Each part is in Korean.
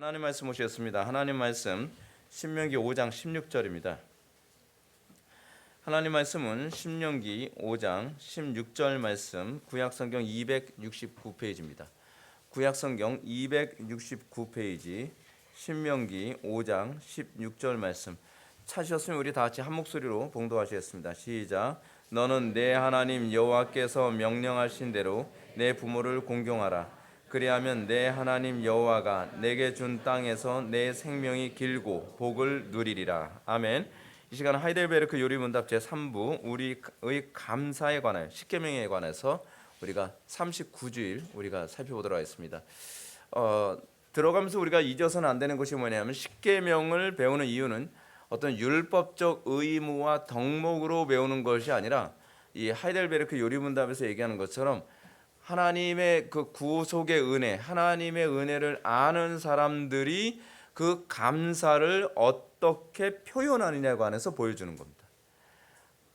하나님 말씀 오셨습니다. 하나님 말씀 신명기 5장 16절입니다. 하나님 말씀은 신명기 5장 16절 말씀 구약성경 269페이지입니다. 구약성경 269페이지 신명기 5장 16절 말씀 찾으셨으면 우리 다 같이 한 목소리로 봉독하시겠습니다. 시작. 너는 내 하나님 여호와께서 명령하신 대로 내 부모를 공경하라. 그리하면 내 하나님 여호와가 내게 준 땅에서 내 생명이 길고 복을 누리리라. 아멘. 이 시간은 하이델베르크 요리문답 제3부 우리의 감사에 관하여 십계명에 관해서 우리가 39주일 우리가 살펴보도록 하겠습니다. 들어가면서 우리가 잊어서는 안 되는 것이 뭐냐면 십계명을 배우는 이유는 어떤 율법적 의무와 덕목으로 배우는 것이 아니라 이 하이델베르크 요리문답에서 얘기하는 것처럼 하나님의 그 구속의 은혜, 하나님의 은혜를 아는 사람들이 그 감사를 어떻게 표현하느냐에 관해서 보여주는 겁니다.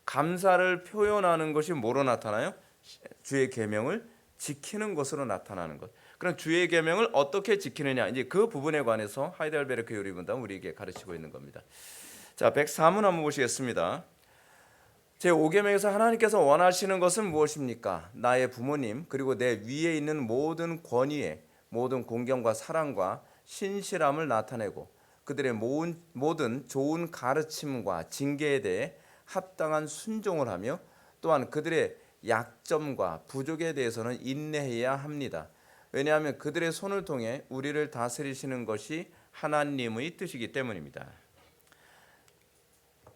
감사를 표현하는 것이 뭐로 나타나요? 주의 계명을 지키는 것으로 나타나는 것. 그럼 주의 계명을 어떻게 지키느냐, 이제 그 부분에 관해서 하이델베르크 요리문답은 우리에게 가르치고 있는 겁니다. 자, 104문 한번 보시겠습니다. 제5계명에서 하나님께서 원하시는 것은 무엇입니까? 나의 부모님 그리고 내 위에 있는 모든 권위에 모든 공경과 사랑과 신실함을 나타내고 그들의 모든 좋은 가르침과 징계에 대해 합당한 순종을 하며 또한 그들의 약점과 부족에 대해서는 인내해야 합니다. 왜냐하면 그들의 손을 통해 우리를 다스리시는 것이 하나님의 뜻이기 때문입니다.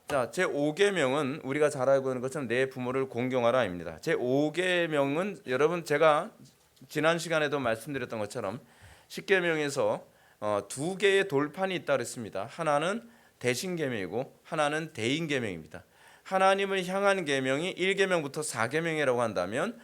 자, 제5계명은 우리가 잘 알고 있는 것처럼 내 부모를 공경하라입니다. 제5계명은 여러분 제가 지난 시간에도 말씀드렸던 것처럼 십계명에서 두 개의 돌판이 있다 그랬습니다. 하나는 대신계명이고 하나는 대인계명입니다. 하나님을 향한 계명이 1계명부터 4계명이라고 한다면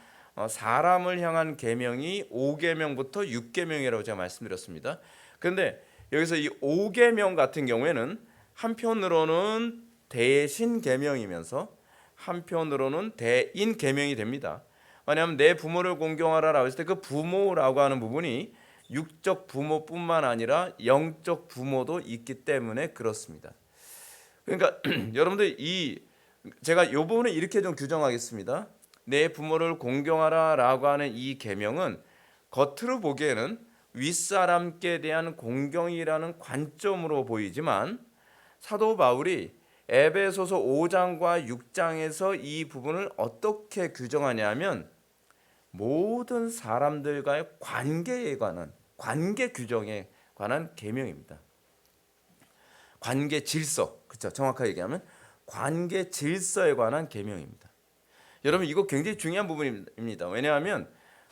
사람을 향한 계명이 5계명부터 6계명이라고 제가 말씀드렸습니다. 그런데 여기서 이 5계명 같은 경우에는 한편으로는 대신 계명이면서 한편으로는 대인 계명이 됩니다. 왜냐하면 내 부모를 공경하라라고 했을 때 그 부모라고 하는 부분이 육적 부모뿐만 아니라 영적 부모도 있기 때문에 그렇습니다. 그러니까 여러분들 제가 이 부분을 이렇게 좀 규정하겠습니다. 내 부모를 공경하라라고 하는 이 계명은 겉으로 보기에는 윗사람께 대한 공경이라는 관점으로 보이지만 사도 바울이 에베소서 5장과 6장에서 이 부분을 어떻게 규정하냐면 모든 사람들과의 관계에 관한 관계 규정에 관한 계명입니다. 관계 질서, 그렇죠? 정확하게 얘기하면 관계 질서에 관한 계명입니다. 여러분 이거 굉장히 중요한 부분입니다. 왜냐하면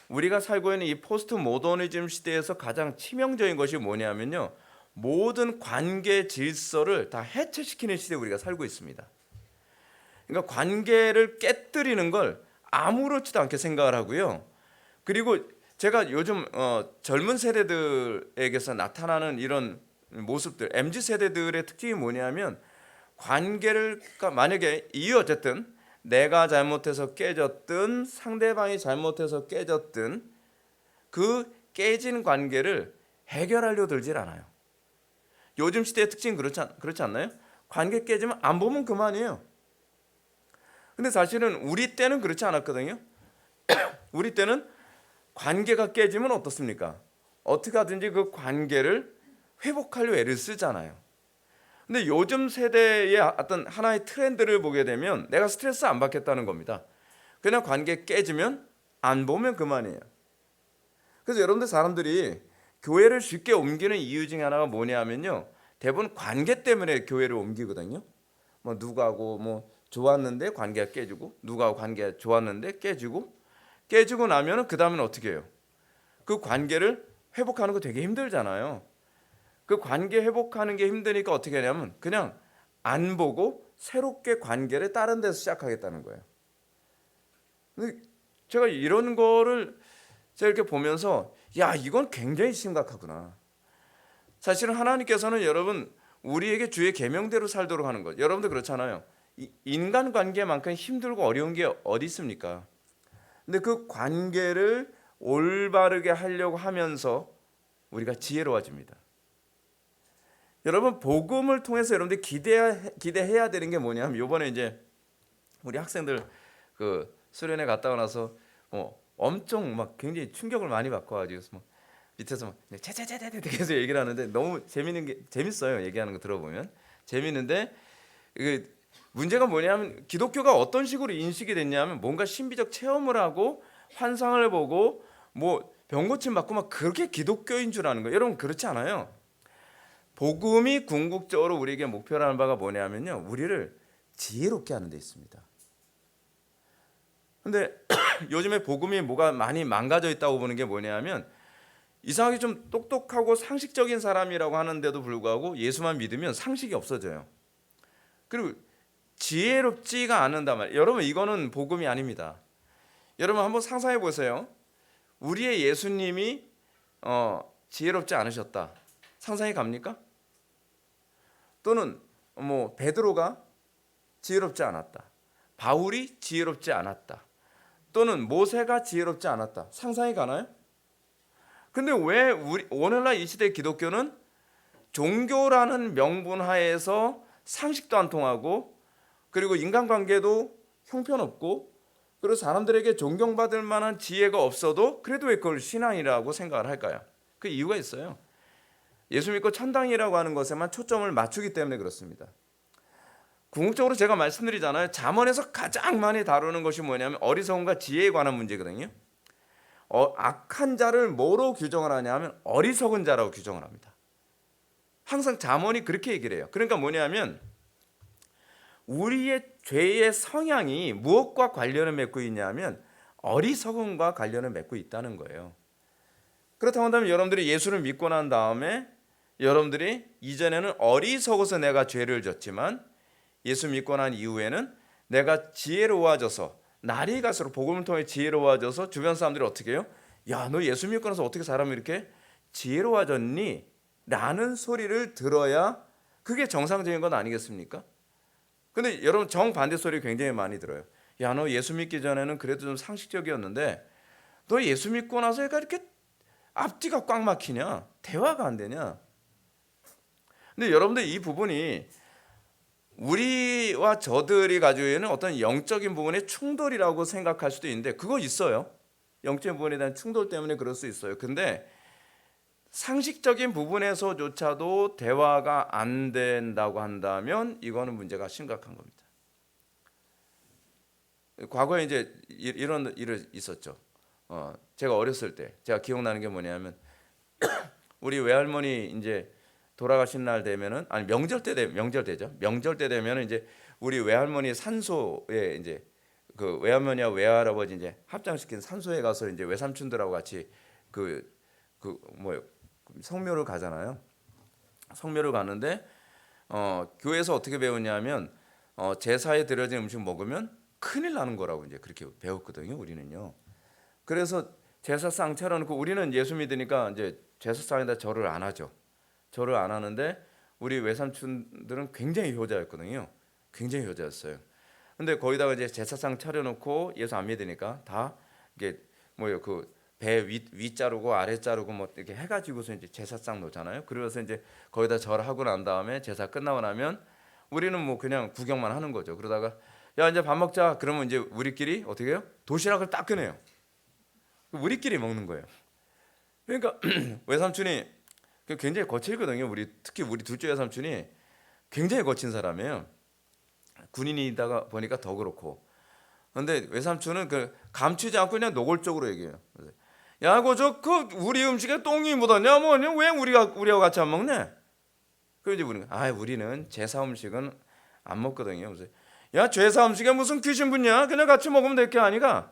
우리가 살고 있는 이 포스트 모더니즘 시대에서 가장 치명적인 것이 뭐냐면요. 모든 관계 질서를 다 해체시키는 시대에 우리가 살고 있습니다. 그러니까 관계를 깨뜨리는 걸 아무렇지도 않게 생각을 하고요. 그리고 제가 요즘 젊은 세대들에게서 나타나는 이런 모습들, MZ세대들의 특징이 뭐냐면 관계를 만약에 어쨌든 내가 잘못해서 깨졌든 상대방이 잘못해서 깨졌든 그 깨진 관계를 해결하려 들질 않아요. 요즘 시대의 특징은 그렇지 않나요? 관계 깨지면 안 보면 그만이에요. 근데 사실은 우리 때는 그렇지 않았거든요. 우리 때는 관계가 깨지면 어떻습니까? 어떻게 하든지 그 관계를 회복하려 애를 쓰잖아요. 근데 요즘 세대의 어떤 하나의 트렌드를 보게 되면 내가 스트레스 안 받겠다는 겁니다. 그냥 관계 깨지면 안 보면 그만이에요. 그래서 여러분들 사람들이 교회를 쉽게 옮기는 이유 중에 하나가 뭐냐면요. 대부분 관계 때문에 교회를 옮기거든요. 뭐 누구하고 좋았는데 관계가 깨지고 누구하고 관계가 좋았는데 깨지고 나면은 그 다음에는 어떻게 해요? 그 관계를 회복하는 거 되게 힘들잖아요. 그 관계 회복하는 게 힘드니까 어떻게 하냐면 그냥 안 보고 새롭게 관계를 다른 데서 시작하겠다는 거예요. 근데 제가 이런 거를 제가 이렇게 보면서 야 이건 굉장히 심각하구나. 사실은 하나님께서는 여러분 우리에게 주의 계명대로 살도록 하는 것. 여러분도 그렇잖아요. 인간관계만큼 힘들고 어려운 게 어디 있습니까? 근데 그 관계를 올바르게 하려고 하면서 우리가 지혜로워집니다. 여러분 복음을 통해서 여러분들이 기대해야 되는 게 뭐냐면 요번에 이제 우리 학생들 그 수련회 갔다가 나서 엄청 막 굉장히 충격을 많이 받고 가지고 막 밑에서 막 채채채채 계속 얘기를 하는데 너무 재밌어요. 얘기하는 거 들어보면 재밌는데 그 문제가 뭐냐면 기독교가 어떤 식으로 인식이 됐냐면 뭔가 신비적 체험을 하고 환상을 보고 뭐 병고침 받고 막 그렇게 기독교인 줄 아는 거예요. 여러분 그렇지 않아요. 복음이 궁극적으로 우리에게 목표라는 바가 뭐냐면요, 우리를 지혜롭게 하는 데 있습니다. 근데 요즘에 복음이 뭐가 많이 망가져 있다고 보는 게 뭐냐면 이상하게 좀 똑똑하고 상식적인 사람이라고 하는데도 불구하고 예수만 믿으면 상식이 없어져요. 그리고 지혜롭지가 않는다 말이에요. 여러분 이거는 복음이 아닙니다. 여러분 한번 상상해 보세요. 우리의 예수님이 지혜롭지 않으셨다. 상상이 갑니까? 또는 뭐 베드로가 지혜롭지 않았다. 바울이 지혜롭지 않았다. 또는 모세가 지혜롭지 않았다. 상상이 가나요? 근데 왜 오늘날 이 시대 기독교는 종교라는 명분 하에서 상식도 안 통하고 그리고 인간관계도 형편없고 그리고 사람들에게 존경받을 만한 지혜가 없어도 그래도 왜 그걸 신앙이라고 생각을 할까요? 그 이유가 있어요. 예수 믿고 천당이라고 하는 것에만 초점을 맞추기 때문에 그렇습니다. 궁극적으로 제가 말씀드리잖아요. 잠언에서 가장 많이 다루는 것이 뭐냐면 어리석음과 지혜에 관한 문제거든요. 악한 자를 뭐로 규정을 하냐면 어리석은 자라고 규정을 합니다. 항상 잠언이 그렇게 얘기를 해요. 그러니까 뭐냐면 우리의 죄의 성향이 무엇과 관련을 맺고 있냐면 어리석음과 관련을 맺고 있다는 거예요. 그렇다고 한다면 여러분들이 예수를 믿고 난 다음에 여러분들이 이전에는 어리석어서 내가 죄를 졌지만 예수 믿고 난 이후에는 내가 지혜로워져서 날이 갈수록 복음을 통해 지혜로워져서 주변 사람들이 어떻게 해요? 야, 너 예수 믿고 나서 어떻게 사람이 이렇게 지혜로워졌니? 라는 소리를 들어야 그게 정상적인 건 아니겠습니까? 근데 여러분 정반대 소리 굉장히 많이 들어요. 야, 너 예수 믿기 전에는 그래도 좀 상식적이었는데 너 예수 믿고 나서 이렇게 앞뒤가 꽉 막히냐? 대화가 안 되냐? 근데 여러분들 이 부분이 우리와 저들이 가지고 있는 어떤 영적인 부분의 충돌이라고 생각할 수도 있는데 그거 있어요. 영적인 부분에 대한 충돌 때문에 그럴 수 있어요. 근데 상식적인 부분에서조차도 대화가 안 된다고 한다면 이거는 문제가 심각한 겁니다. 과거에 이제 이런 일이 있었죠. 제가 어렸을 때 제가 기억나는 게 뭐냐면 우리 외할머니 이제 돌아가신 날 되면은 아니 명절 때죠. 명절 때 되면은 이제 우리 외할머니 산소에 이제 그 외할머니와 외할아버지 이제 합장시킨 산소에 가서 이제 외삼촌들하고 같이 뭐 성묘를 가잖아요. 성묘를 가는데 교회에서 어떻게 배웠냐면 제사에 드려진 음식 먹으면 큰일 나는 거라고 이제 그렇게 배웠거든요. 우리는요. 그래서 제사상 차려놓고 우리는 예수 믿으니까 이제 제사상에다 절을 안 하죠. 절을 안 하는데 우리 외삼촌들은 굉장히 효자였거든요. 굉장히 효자였어요. 근데 거기다가 이제 제사상 차려놓고 예수 안 믿으니까 다 이게 뭐요 그 배 위 자르고 아래 자르고 뭐 이렇게 해가지고서 이제 제사상 놓잖아요. 그래서 이제 거기다 절하고 난 다음에 제사 끝나고 나면 우리는 뭐 그냥 구경만 하는 거죠. 그러다가 야 이제 밥 먹자 그러면 이제 우리끼리 어떻게 해요? 도시락을 딱 꺼내요. 우리끼리 먹는 거예요. 그러니까 외삼촌이 굉장히 거칠거든요. 특히 우리 둘째 외삼촌이 굉장히 거친 사람이에요. 군인이다가 보니까 더 그렇고. 그런데 외삼촌은 감추지 않고 그냥 노골적으로 얘기해요. 야, 우리 음식에 똥이 묻었냐? 뭐냐? 왜 우리하고 같이 안 먹네? 그러지 우리는 제사 음식은 안 먹거든요. 그래서 야, 제사 음식에 무슨 귀신 붙냐? 그냥 같이 먹으면 될 게 아니가?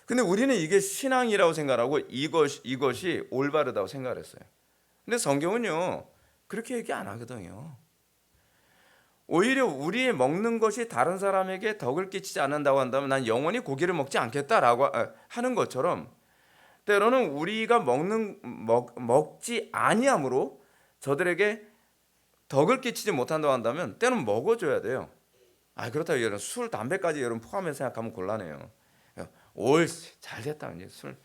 근데 우리는 이게 신앙이라고 생각하고 이것이 올바르다고 생각을 했어요. 근데 성경은요 그렇게 얘기 안 하거든요. 오히려 우리의 먹는 것이 다른 사람에게 덕을 끼치지 않는다고 한다면 난 영원히 고기를 먹지 않겠다라고 하는 것처럼 때로는 우리가 먹지 아니함으로 저들에게 덕을 끼치지 못한다고 한다면 때로는 먹어줘야 돼요. 그렇다고 여러분 술, 담배까지 여러분 포함해서 생각하면 곤란해요. 잘 됐다 이제 술.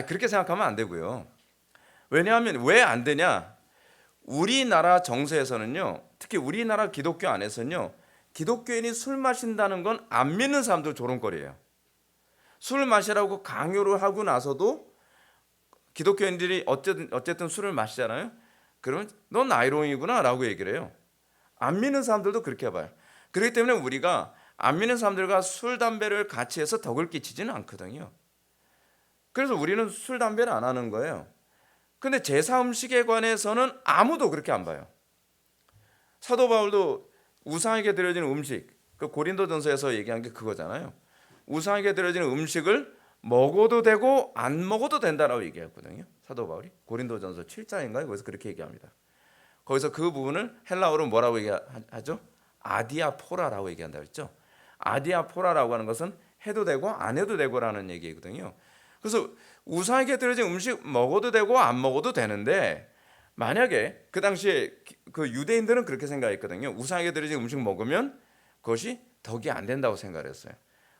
그렇게 생각하면 안 되고요. 왜냐하면 왜 안 되냐? 우리나라 정서에서는요, 특히 우리나라 기독교 안에서는요, 기독교인이 술 마신다는 건 안 믿는 사람들 조롱거리예요. 술 마시라고 강요를 하고 나서도 기독교인들이 어쨌든 술을 마시잖아요. 그러면 넌 나이롱이구나 라고 얘기를 해요. 안 믿는 사람들도 그렇게 봐요. 그렇기 때문에 우리가 안 믿는 사람들과 술, 담배를 같이 해서 덕을 끼치지는 않거든요. 그래서 우리는 술, 담배를 안 하는 거예요. 근데 제사 음식에 관해서는 아무도 그렇게 안 봐요. 사도 바울도 우상에게 드려지는 음식, 그 고린도전서에서 얘기한 게 그거잖아요. 우상에게 드려지는 음식을 먹어도 되고 안 먹어도 된다라고 얘기했거든요. 사도 바울이 고린도전서 7장인가요? 거기서 그렇게 얘기합니다. 거기서 그 부분을 헬라어로 뭐라고 얘기하죠? 아디아포라라고 얘기한다고 했죠. 아디아포라라고 하는 것은 해도 되고 안 해도 되고라는 얘기거든요. 그래서 우상에게 드려진 음식 먹어도 되고 안 먹어도 되는데, 만약에 그 당시에 그 유대인들은 그렇게 생각했거든요. 우상에게 드려진 음식 먹으면 그것이 덕이 안 된다고 생각했어요.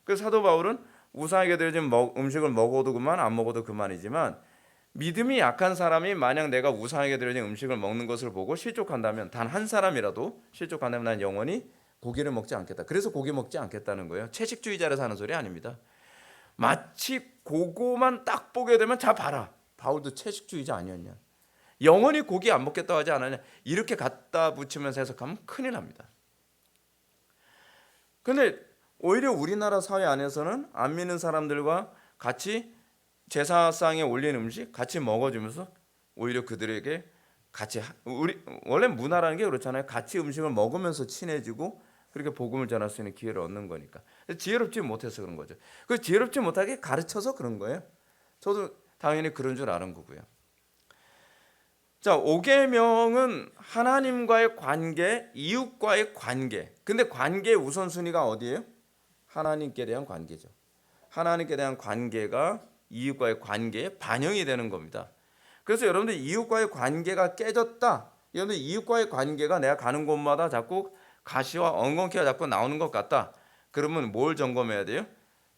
그래서 사도 바울은 우상에게 드려진 음식을 먹어도 그만 안 먹어도 그만이지만, 믿음이 약한 사람이 만약 내가 우상에게 드려진 음식을 먹는 것을 보고 실족한다면, 단 한 사람이라도 실족한다면 난 영원히 고기를 먹지 않겠다. 그래서 고기 먹지 않겠다는 거예요. 채식주의자라서 하는 소리 아닙니다. 마치 그거만 딱 보게 되면 자 봐라, 바울도 채식주의자 아니었냐, 영원히 고기 안 먹겠다고 하지 않았냐, 이렇게 갖다 붙이면서 해석하면 큰일 납니다. 그런데 오히려 우리나라 사회 안에서는 안 믿는 사람들과 같이 제사상에 올린 음식 같이 먹어주면서 오히려 그들에게 같이, 우리 원래 문화라는 게 그렇잖아요. 같이 음식을 먹으면서 친해지고 그렇게 복음을 전할 수 있는 기회를 얻는 거니까. 지혜롭지 못해서 그런 거죠. 그 지혜롭지 못하게 가르쳐서 그런 거예요. 저도 당연히 그런 줄 아는 거고요. 자, 5계명은 하나님과의 관계, 이웃과의 관계. 근데 관계의 우선순위가 어디예요? 하나님께 대한 관계죠. 하나님께 대한 관계가 이웃과의 관계에 반영이 되는 겁니다. 그래서 여러분들 이웃과의 관계가 깨졌다, 여러분들 이웃과의 관계가 내가 가는 곳마다 자꾸 가시와 엉겅퀴가 자꾸 나오는 것 같다, 그러면 뭘 점검해야 돼요?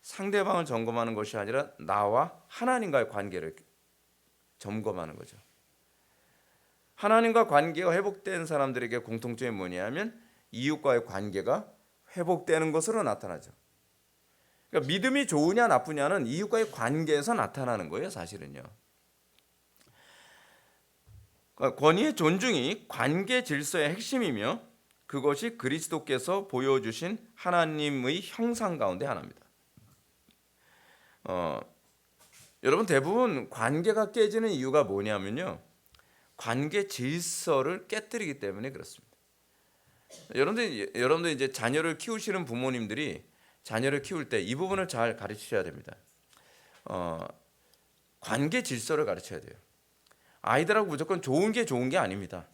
상대방을 점검하는 것이 아니라 나와 하나님과의 관계를 점검하는 거죠. 하나님과 관계가 회복된 사람들에게 공통점이 뭐냐면 이웃과의 관계가 회복되는 것으로 나타나죠. 그러니까 믿음이 좋으냐 나쁘냐는 이웃과의 관계에서 나타나는 거예요, 사실은요. 권위의 존중이 관계 질서의 핵심이며 그것이 그리스도께서 보여주신 하나님의 형상 가운데 하나입니다. 여러분, 대부분 관계가 깨지는 이유가 뭐냐면요, 관계 질서를 깨뜨리기 때문에 그렇습니다. 여러분들 이제 자녀를 키우시는 부모님들이 자녀를 키울 때 이 부분을 잘 가르치셔야 됩니다. 관계 질서를 가르쳐야 돼요. 아이들하고 무조건 좋은 게 아닙니다.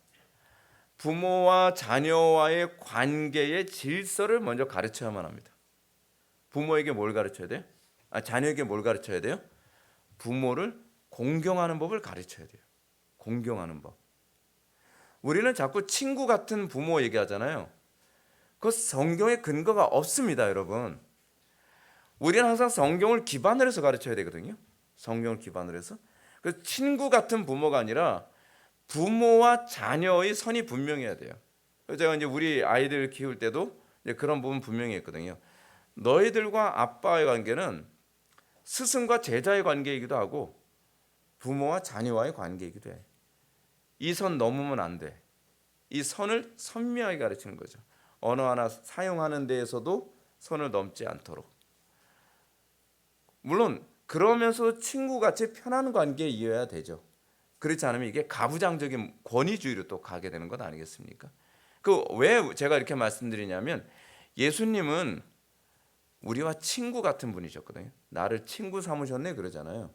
부모와 자녀와의 관계의 질서를 먼저 가르쳐야만 합니다. 부모에게 뭘 가르쳐야 돼요? 자녀에게 뭘 가르쳐야 돼요? 부모를 공경하는 법을 가르쳐야 돼요. 공경하는 법. 우리는 자꾸 친구 같은 부모 얘기하잖아요. 그 성경에 근거가 없습니다, 여러분. 우리는 항상 성경을 기반으로 해서 가르쳐야 되거든요. 성경을 기반으로 해서. 그래서 친구 같은 부모가 아니라 부모와 자녀의 선이 분명해야 돼요. 제가 이제 우리 아이들 키울 때도 이제 그런 부분 분명히 했거든요. 너희들과 아빠의 관계는 스승과 제자의 관계이기도 하고 부모와 자녀와의 관계이기도 해. 이 선 넘으면 안 돼. 이 선을 선명하게 가르치는 거죠. 언어 하나 사용하는 데에서도 선을 넘지 않도록. 물론 그러면서 친구같이 편한 관계에 이어야 되죠. 그렇지 않으면 이게 가부장적인 권위주의로 또 가게 되는 것 아니겠습니까? 그 왜 제가 이렇게 말씀드리냐면 예수님은 우리와 친구 같은 분이셨거든요. 나를 친구 삼으셨네 그러잖아요.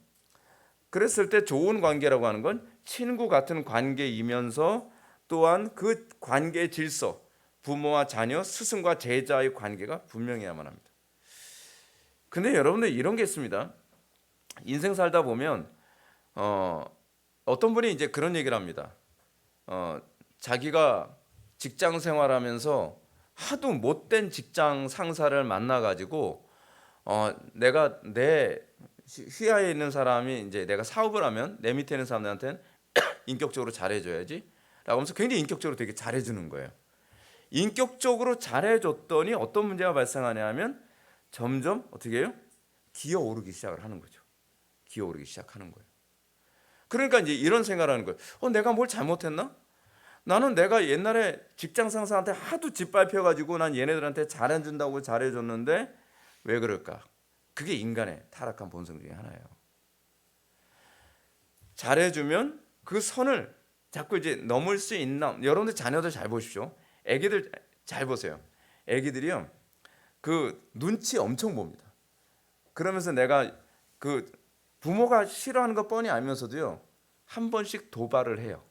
그랬을 때 좋은 관계라고 하는 건 친구 같은 관계이면서 또한 그 관계의 질서, 부모와 자녀, 스승과 제자의 관계가 분명해야만 합니다. 근데 여러분들 이런 게 있습니다. 인생 살다 보면 어떤 분이 이제 그런 얘기를 합니다. 자기가 직장 생활하면서 하도 못된 직장 상사를 만나가지고 내가 내 휘하에 있는 사람이 이제 내가 사업을 하면 내 밑에 있는 사람들한테는 인격적으로 잘해줘야지라고 하면서 굉장히 인격적으로 되게 잘해주는 거예요. 인격적으로 잘해줬더니 어떤 문제가 발생하냐 하면 점점 어떻게 해요? 기어오르기 시작을 하는 거죠. 기어오르기 시작하는 거예요. 그러니까 이제 이런 생각을 하는 거예요. 내가 뭘 잘못했나? 나는 내가 옛날에 직장 상사한테 하도 짓밟혀가지고 난 얘네들한테 잘해준다고 잘해줬는데 왜 그럴까? 그게 인간의 타락한 본성 중에 하나예요. 잘해주면 그 선을 자꾸 이제 넘을 수 있나? 여러분들 자녀들 잘 보십시오. 애기들 잘 보세요. 애기들이요, 그 눈치 엄청 봅니다. 그러면서 내가 그 부모가 싫어하는 거 뻔히 알면서도요, 한 번씩 도발을 해요.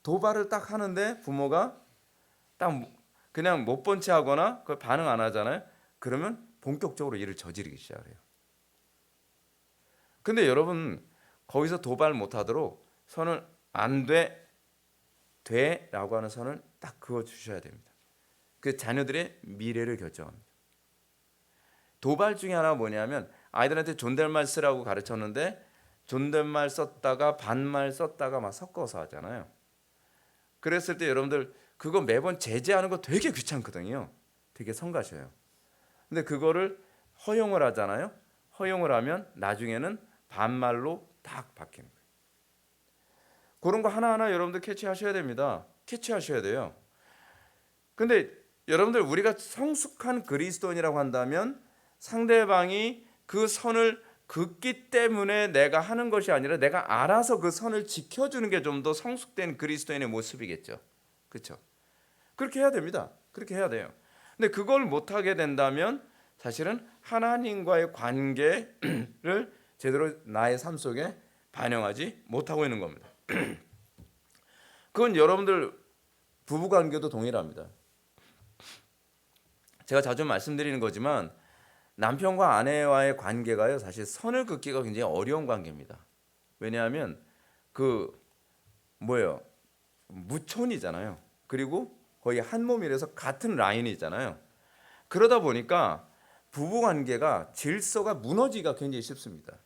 도발을 딱 하는데 부모가 딱 그냥 못 본 채 하거나 그 반응 안 하잖아요. 그러면 본격적으로 일을 저지르기 시작해요. 근데 여러분, 거기서 도발 못 하도록 선을 안 돼라고 하는 선을 딱 그어 주셔야 됩니다. 그 자녀들의 미래를 결정합니다. 도발 중에 하나가 뭐냐면 아이들한테 존댓말 쓰라고 가르쳤는데 존댓말 썼다가 반말 썼다가 막 섞어서 하잖아요. 그랬을 때 여러분들 그거 매번 제재하는 거 되게 귀찮거든요. 되게 성가셔요. 근데 그거를 허용을 하잖아요. 허용을 하면 나중에는 반말로 딱 바뀌는 거예요. 그런 거 하나하나 여러분들 캐치하셔야 됩니다. 캐치하셔야 돼요. 근데 여러분들 우리가 성숙한 그리스도인이라고 한다면 상대방이 그 선을 긋기 때문에 내가 하는 것이 아니라 내가 알아서 그 선을 지켜주는 게 좀 더 성숙된 그리스도인의 모습이겠죠. 그렇죠? 그렇게 해야 됩니다. 그렇게 해야 돼요. 근데 그걸 못하게 된다면 사실은 하나님과의 관계를 제대로 나의 삶 속에 반영하지 못하고 있는 겁니다. 그건 여러분들 부부관계도 동일합니다. 제가 자주 말씀드리는 거지만 남편과 아내와의 관계가요, 사실 선을 긋기가 굉장히 어려운 관계입니다. 왜냐하면 그 뭐예요? 무촌이잖아요. 그리고 거의 한 몸이라서 같은 라인이잖아요. 그러다 보니까 부부 관계가 질서가 무너지기가 굉장히 쉽습니다.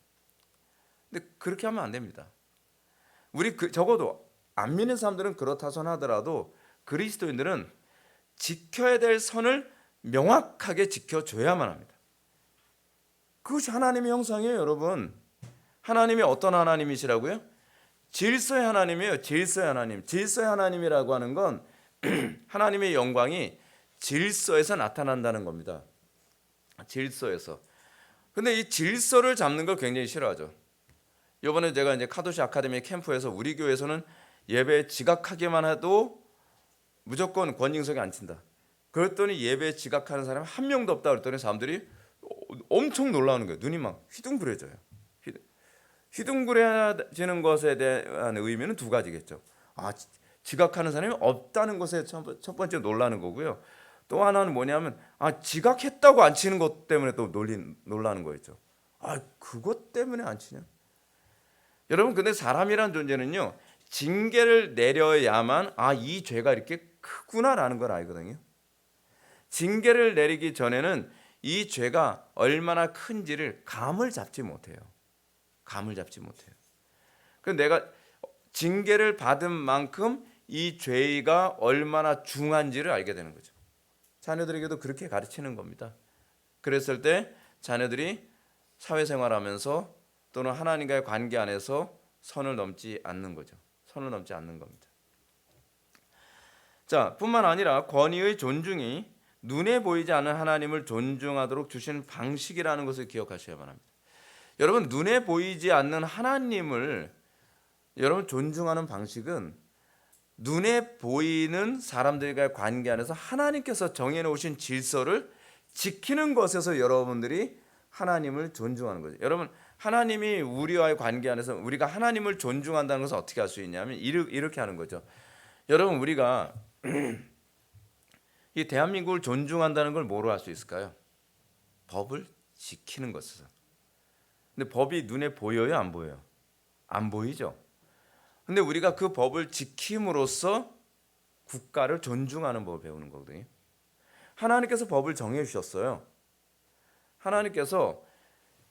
근데 그렇게 하면 안 됩니다. 우리 적어도 안 믿는 사람들은 그렇다 손 하더라도 그리스도인들은 지켜야 될 선을 명확하게 지켜줘야만 합니다. 그것이 하나님의 형상이에요, 여러분. 하나님이 어떤 하나님이시라고요? 질서의 하나님이에요. 질서의 하나님. 질서의 하나님이라고 하는 건 하나님의 영광이 질서에서 나타난다는 겁니다. 질서에서. 근데 이 질서를 잡는 걸 굉장히 싫어하죠. 이번에 제가 이제 카도시 아카데미 캠프에서 우리 교회에서는 예배 지각하기만 해도 무조건 권징석에 앉힌다. 그랬더니 예배 지각하는 사람이 한 명도 없다 그랬더니 사람들이 엄청 놀라는 거예요. 눈이 막 휘둥그레져요. 휘둥그레지는 것에 대한 의미는 두 가지겠죠. 지각하는 사람이 없다는 것에 첫 번째 놀라는 거고요. 또 하나는 뭐냐면 지각했다고 안 치는 것 때문에 또 놀라는 거였죠. 그것 때문에 안 치냐? 여러분, 근데 사람이란 존재는요, 징계를 내려야만 이 죄가 이렇게 크구나라는 걸 알거든요. 징계를 내리기 전에는 이 죄가 얼마나 큰지를 감을 잡지 못해요. 감을 잡지 못해요. 그래서 내가 징계를 받은 만큼 이 죄가 얼마나 중한지를 알게 되는 거죠. 자녀들에게도 그렇게 가르치는 겁니다. 그랬을 때 자녀들이 사회생활하면서 또는 하나님과의 관계 안에서 선을 넘지 않는 거죠. 선을 넘지 않는 겁니다. 자, 뿐만 아니라 권위의 존중이 눈에 보이지 않는 하나님을 존중하도록 주신 방식이라는 것을 기억하셔야만 합니다. 여러분, 눈에 보이지 않는 하나님을 여러분 존중하는 방식은 눈에 보이는 사람들과의 관계 안에서 하나님께서 정해놓으신 질서를 지키는 것에서 여러분들이 하나님을 존중하는 거죠. 여러분, 하나님이 우리와의 관계 안에서 우리가 하나님을 존중한다는 것을 어떻게 할 수 있냐면 이렇게 하는 거죠. 여러분, 우리가 이 대한민국을 존중한다는 걸 뭐로 할 수 있을까요? 법을 지키는 것에서. 근데 법이 눈에 보여요, 안 보여요? 안 보이죠. 근데 우리가 그 법을 지킴으로써 국가를 존중하는 법을 배우는 거거든요. 하나님께서 법을 정해 주셨어요. 하나님께서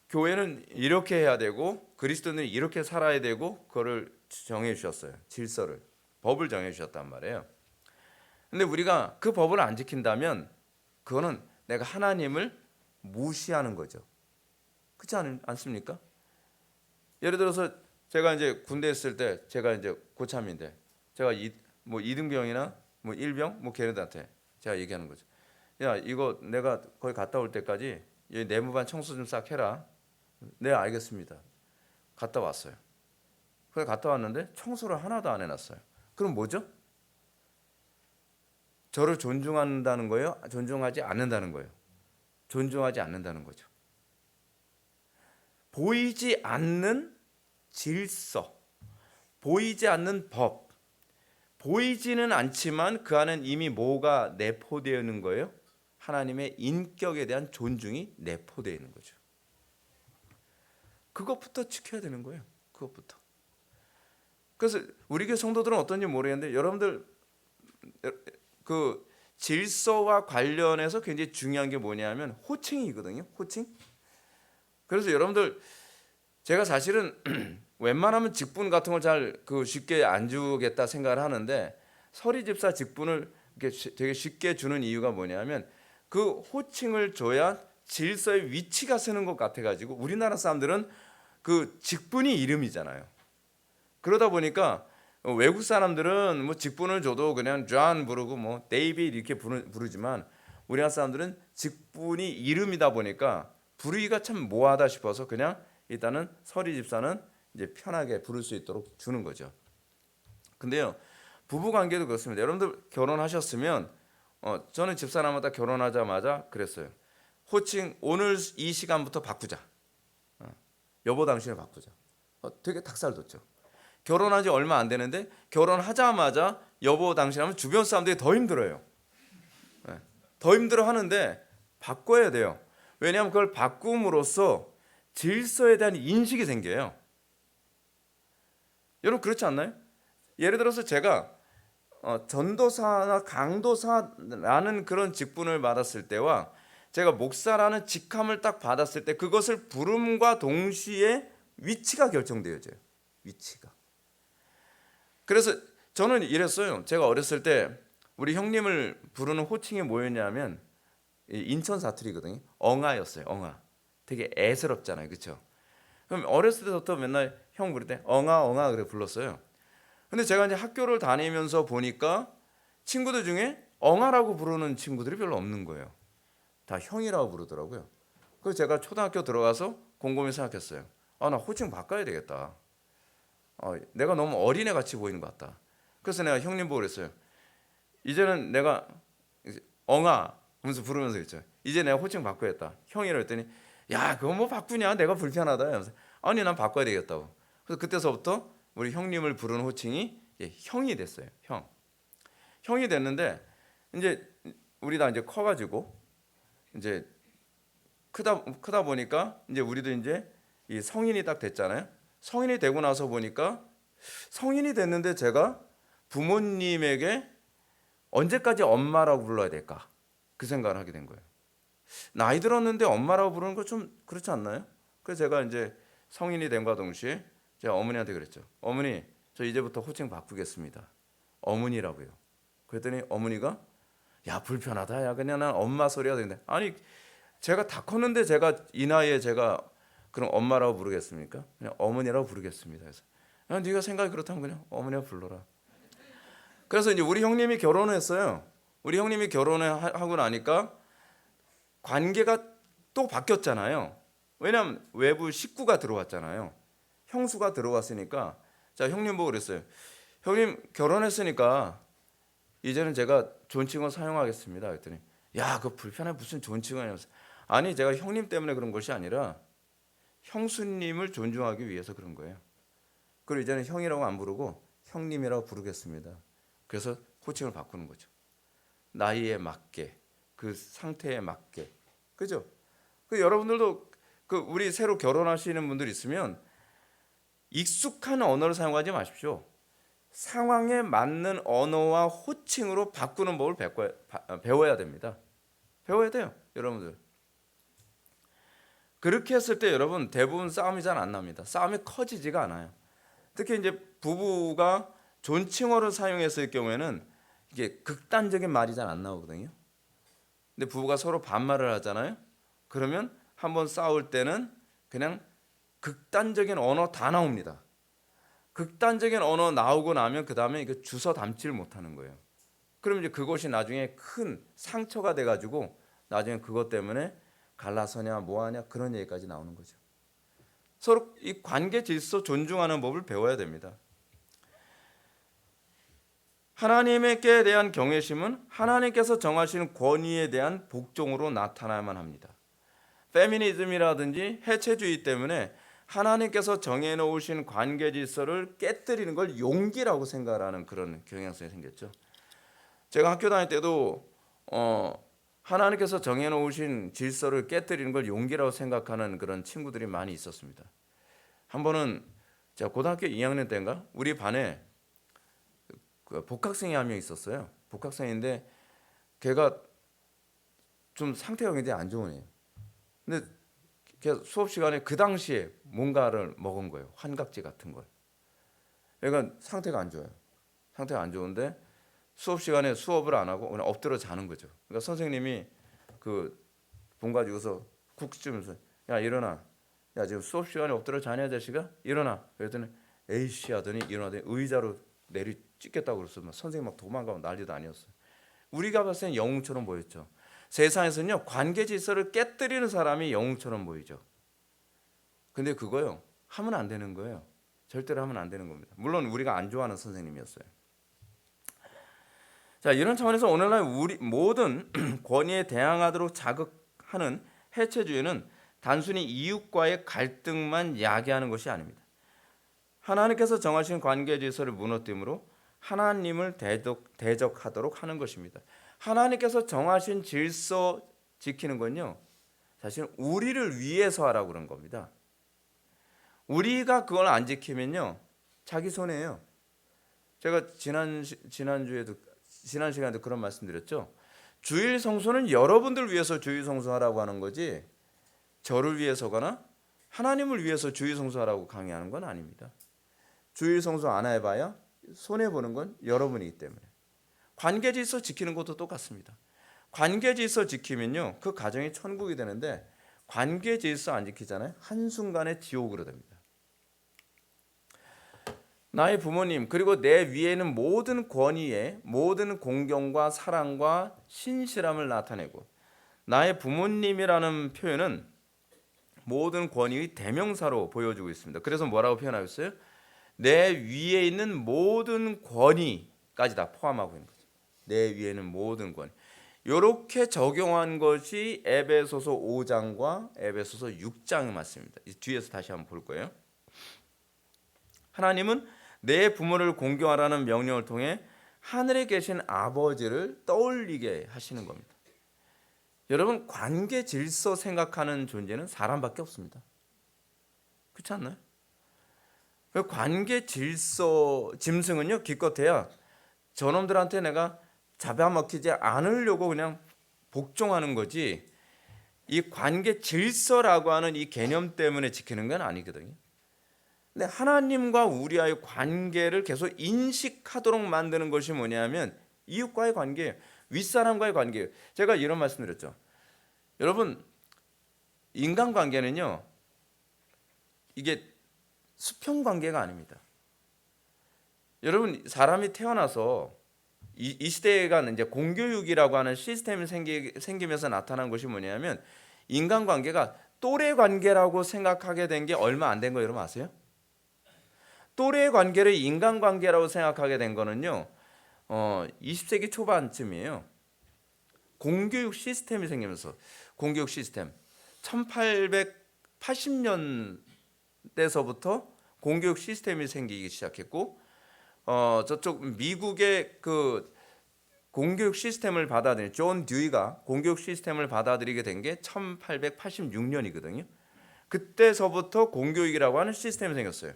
교회는 이렇게 해야 되고 그리스도인은 이렇게 살아야 되고 그거를 정해 주셨어요. 질서를, 법을 정해 주셨단 말이에요. 근데 우리가 그 법을 안 지킨다면 그거는 내가 하나님을 무시하는 거죠. 그렇지 않습니까? 예를 들어서 제가 이제 군대 있을 때 제가 이제 고참인데 제가 뭐 2등병이나 뭐 1병 뭐 걔네들한테 제가 얘기하는 거죠. 야, 이거 내가 거기 갔다 올 때까지 이 내무반 청소 좀 싹 해라. 네, 알겠습니다. 갔다 왔어요. 그래 갔다 왔는데 청소를 하나도 안 해놨어요. 그럼 뭐죠? 저를 존중한다는 거예요? 존중하지 않는다는 거예요? 존중하지 않는다는 거죠. 보이지 않는 질서, 보이지 않는 법, 보이지는 않지만 그 안엔 이미 뭐가 내포되어 있는 거예요? 하나님의 인격에 대한 존중이 내포되어 있는 거죠. 그것부터 지켜야 되는 거예요. 그것부터. 그래서 우리 교회 성도들은 어떤지 모르겠는데 여러분들 그 질서와 관련해서 굉장히 중요한 게 뭐냐면 호칭이거든요. 호칭. 그래서 여러분들 제가 사실은 웬만하면 직분 같은 걸 잘 쉽게 안 주겠다 생각을 하는데 서리 집사 직분을 되게 쉽게 주는 이유가 뭐냐면 그 호칭을 줘야 질서의 위치가 서는 것 같아가지고 우리나라 사람들은 그 직분이 이름이잖아요. 그러다 보니까 외국 사람들은 뭐 직분을 줘도 그냥 존 부르고 뭐 데이비드 이렇게 부르지만 우리나라 사람들은 직분이 이름이다 보니까 부르기가 참 모호하다 싶어서 그냥 일단은 서리 집사는 이제 편하게 부를 수 있도록 주는 거죠. 근데요, 부부 관계도 그렇습니다. 여러분들 결혼하셨으면 저는 집사람마다 결혼하자마자 그랬어요. 호칭 오늘 이 시간부터 바꾸자. 여보 당신을 바꾸자. 되게 닭살 돋죠. 결혼한 지 얼마 안 되는데 결혼하자마자 여보 당신 하면 주변 사람들이 더 힘들어요. 더 힘들어 하는데 바꿔야 돼요. 왜냐하면 그걸 바꿈으로써 질서에 대한 인식이 생겨요. 여러분 그렇지 않나요? 예를 들어서 제가 전도사나 강도사라는 그런 직분을 받았을 때와 제가 목사라는 직함을 딱 받았을 때 그것을 부름과 동시에 위치가 결정되어져요. 위치가. 그래서 저는 이랬어요. 제가 어렸을 때 우리 형님을 부르는 호칭이 뭐였냐면 인천 사투리거든요. 엉아였어요. 엉아. 되게 애스럽잖아요. 그렇죠? 그럼 어렸을 때부터 맨날 형 부를 때 엉아 엉아 그래 불렀어요. 근데 제가 이제 학교를 다니면서 보니까 친구들 중에 엉아라고 부르는 친구들이 별로 없는 거예요. 다 형이라고 부르더라고요. 그래서 제가 초등학교 들어가서 곰곰이 생각했어요. 나 호칭 바꿔야 되겠다. 내가 너무 어린애 같이 보이는 것 같다. 그래서 내가 형님 보고 그랬어요. 이제는 내가 엉아 하면서 부르면서 그랬죠. 이제 내가 호칭 바꿔야겠다. 형이라 했더니 야 그거 뭐 바꾸냐 내가 불편하다. 하면서 아니 난 바꿔야 되겠다고. 그래서 그때서부터 우리 형님을 부르는 호칭이 형이 됐어요. 형이 됐는데 이제 우리 다 이제 커가지고 이제 크다 보니까 이제 우리도 이제 이 성인이 딱 됐잖아요. 성인이 되고 나서 보니까 성인이 됐는데 제가 부모님에게 언제까지 엄마라고 불러야 될까 그 생각을 하게 된 거예요. 나이 들었는데 엄마라고 부르는 거 좀 그렇지 않나요? 그래서 제가 이제 성인이 된과 동시에 제가 어머니한테 그랬죠. 어머니 저 이제부터 호칭 바꾸겠습니다. 어머니라고요. 그랬더니 어머니가 야 불편하다. 야 그냥 난 엄마 소리가 되는데 아니 제가 다 컸는데 제가 이 나이에 제가 그럼 엄마라고 부르겠습니까? 그냥 어머니라고 부르겠습니다. 그래서 야, 네가 생각이 그렇다면 그냥 어머니라고 불러라. 그래서 이제 우리 형님이 결혼했어요. 우리 형님이 결혼하고 나니까 관계가 또 바뀌었잖아요. 왜냐하면 외부 식구가 들어왔잖아요. 형수가 들어왔으니까 자 형님 보고 그랬어요. 형님 결혼했으니까 이제는 제가 존칭을 사용하겠습니다. 그랬더니 야 그거 불편해 무슨 존칭을 아니 제가 형님 때문에 그런 것이 아니라 형수님을 존중하기 위해서 그런 거예요. 그리고 이제는 형이라고 안 부르고 형님이라고 부르겠습니다. 그래서 호칭을 바꾸는 거죠. 나이에 맞게 그 상태에 맞게 그죠? 그 여러분들도 그 우리 새로 결혼하시는 분들 있으면 익숙한 언어를 사용하지 마십시오. 상황에 맞는 언어와 호칭으로 바꾸는 법을 배워야 됩니다. 배워야 돼요, 여러분들. 그렇게 했을 때 여러분 대부분 싸움이 잘 안 납니다. 싸움이 커지지가 않아요. 특히 이제 부부가 존칭어를 사용했을 경우에는 이게 극단적인 말이 잘 안 나오거든요. 근데 부부가 서로 반말을 하잖아요. 그러면 한번 싸울 때는 그냥 극단적인 언어 다 나옵니다. 극단적인 언어 나오고 나면 그 다음에 이거 주워 담지를 못하는 거예요. 그럼 이제 그것이 나중에 큰 상처가 돼가지고 나중에 그것 때문에 갈라서냐 뭐하냐 그런 얘기까지 나오는 거죠. 서로 이 관계 질서 존중하는 법을 배워야 됩니다. 하나님께 대한 경외심은 하나님께서 정하신 권위에 대한 복종으로 나타나야만 합니다. 페미니즘이라든지 해체주의 때문에 하나님께서 정해놓으신 관계 질서를 깨뜨리는 걸 용기라고 생각하는 그런 경향성이 생겼죠. 제가 학교 다닐 때도 하나님께서 정해놓으신 질서를 깨뜨리는 걸 용기라고 생각하는 그런 친구들이 많이 있었습니다. 한 번은 제가 고등학교 2학년 때인가 우리 반에 복학생이 한 명 있었어요. 복학생인데 걔가 좀 상태가 굉장히 안 좋은 애예요. 근데 걔 수업 시간에 그 당시에 뭔가를 먹은 거예요. 환각제 같은 걸. 그러니까 상태가 안 좋아요. 상태가 안 좋은데 수업 시간에 수업을 안 하고 그냥 엎드려 자는 거죠. 그러니까 선생님이 그 본 가지고서 쿡 찌면서 야 일어나. 야 지금 수업 시간에 엎드려 자냐 자식아? 일어나. 그랬더니 에이씨 하더니 일어나더니 의자로 내리 찍겠다고 그랬어요. 선생님 막 도망가고 난리도 아니었어요. 우리가 봤을 땐 영웅처럼 보였죠. 세상에서는요 관계 질서를 깨뜨리는 사람이 영웅처럼 보이죠. 근데 그거요 하면 안 되는 거예요. 절대로 하면 안 되는 겁니다. 물론 우리가 안 좋아하는 선생님이었어요. 자, 이런 차원에서 오늘날 우리 모든 권위에 대항하도록 자극하는 해체주의는 단순히 이웃과의 갈등만 야기하는 것이 아닙니다. 하나님께서 정하신 관계 질서를 무너뜨림으로 하나님을 대적하도록 하는 것입니다. 하나님께서 정하신 질서 지키는 건요 사실 우리를 위해서 하라고 그런 겁니다. 우리가 그걸 안 지키면요 자기 손해예요. 제가 지난 시간에도 그런 말씀드렸죠. 주일 성수는 여러분들 위해서 주일 성수하라고 하는 거지 저를 위해서거나 하나님을 위해서 주일 성수하라고 강요하는 건 아닙니다. 주일 성수 안 해봐야 손해 보는 건 여러분이기 때문에. 관계 질서 지키는 것도 똑같습니다. 관계 질서 지키면요 그 가정이 천국이 되는데 관계 질서 안 지키잖아요. 한순간에 지옥으로 됩니다. 나의 부모님 그리고 내 위에는 모든 권위에 모든 공경과 사랑과 신실함을 나타내고 나의 부모님이라는 표현은 모든 권위의 대명사로 보여주고 있습니다. 그래서 뭐라고 표현하였어요? 내 위에 있는 모든 권위까지 다 포함하고 있는 거죠. 내 위에는 모든 권위. 이렇게 적용한 것이 에베소서 5장과 에베소서 6장의 말씀입니다. 뒤에서 다시 한번 볼 거예요. 하나님은 내 부모를 공경하라는 명령을 통해 하늘에 계신 아버지를 떠올리게 하시는 겁니다. 여러분 관계 질서 생각하는 존재는 사람밖에 없습니다. 그렇지 않나요? 관계 질서 짐승은요 기껏해야 저놈들한테 내가 잡아먹히지 않으려고 그냥 복종하는 거지 이 관계 질서라고 하는 이 개념 때문에 지키는 건 아니거든요. 근데 하나님과 우리와의 관계를 계속 인식하도록 만드는 것이 뭐냐면 이웃과의 관계, 윗사람과의 관계. 제가 이런 말씀드렸죠. 여러분 인간관계는요 이게 수평관계가 아닙니다. 여러분 사람이 태어나서 이 시대가 이제 공교육이라고 하는 시스템이 생기면서 나타난 것이 뭐냐면 인간관계가 또래 관계라고 생각하게 된 게 얼마 안 된 거 여러분 아세요? 또래 관계를 인간관계라고 생각하게 된 거는요 20세기 초반쯤이에요. 공교육 시스템이 생기면서 공교육 시스템 1880년대서부터 공교육 시스템이 생기기 시작했고 저쪽 미국의 그 공교육 시스템을 받아들인 존 듀이가 공교육 시스템을 받아들이게 된 게 1886년이거든요. 그때서부터 공교육이라고 하는 시스템이 생겼어요.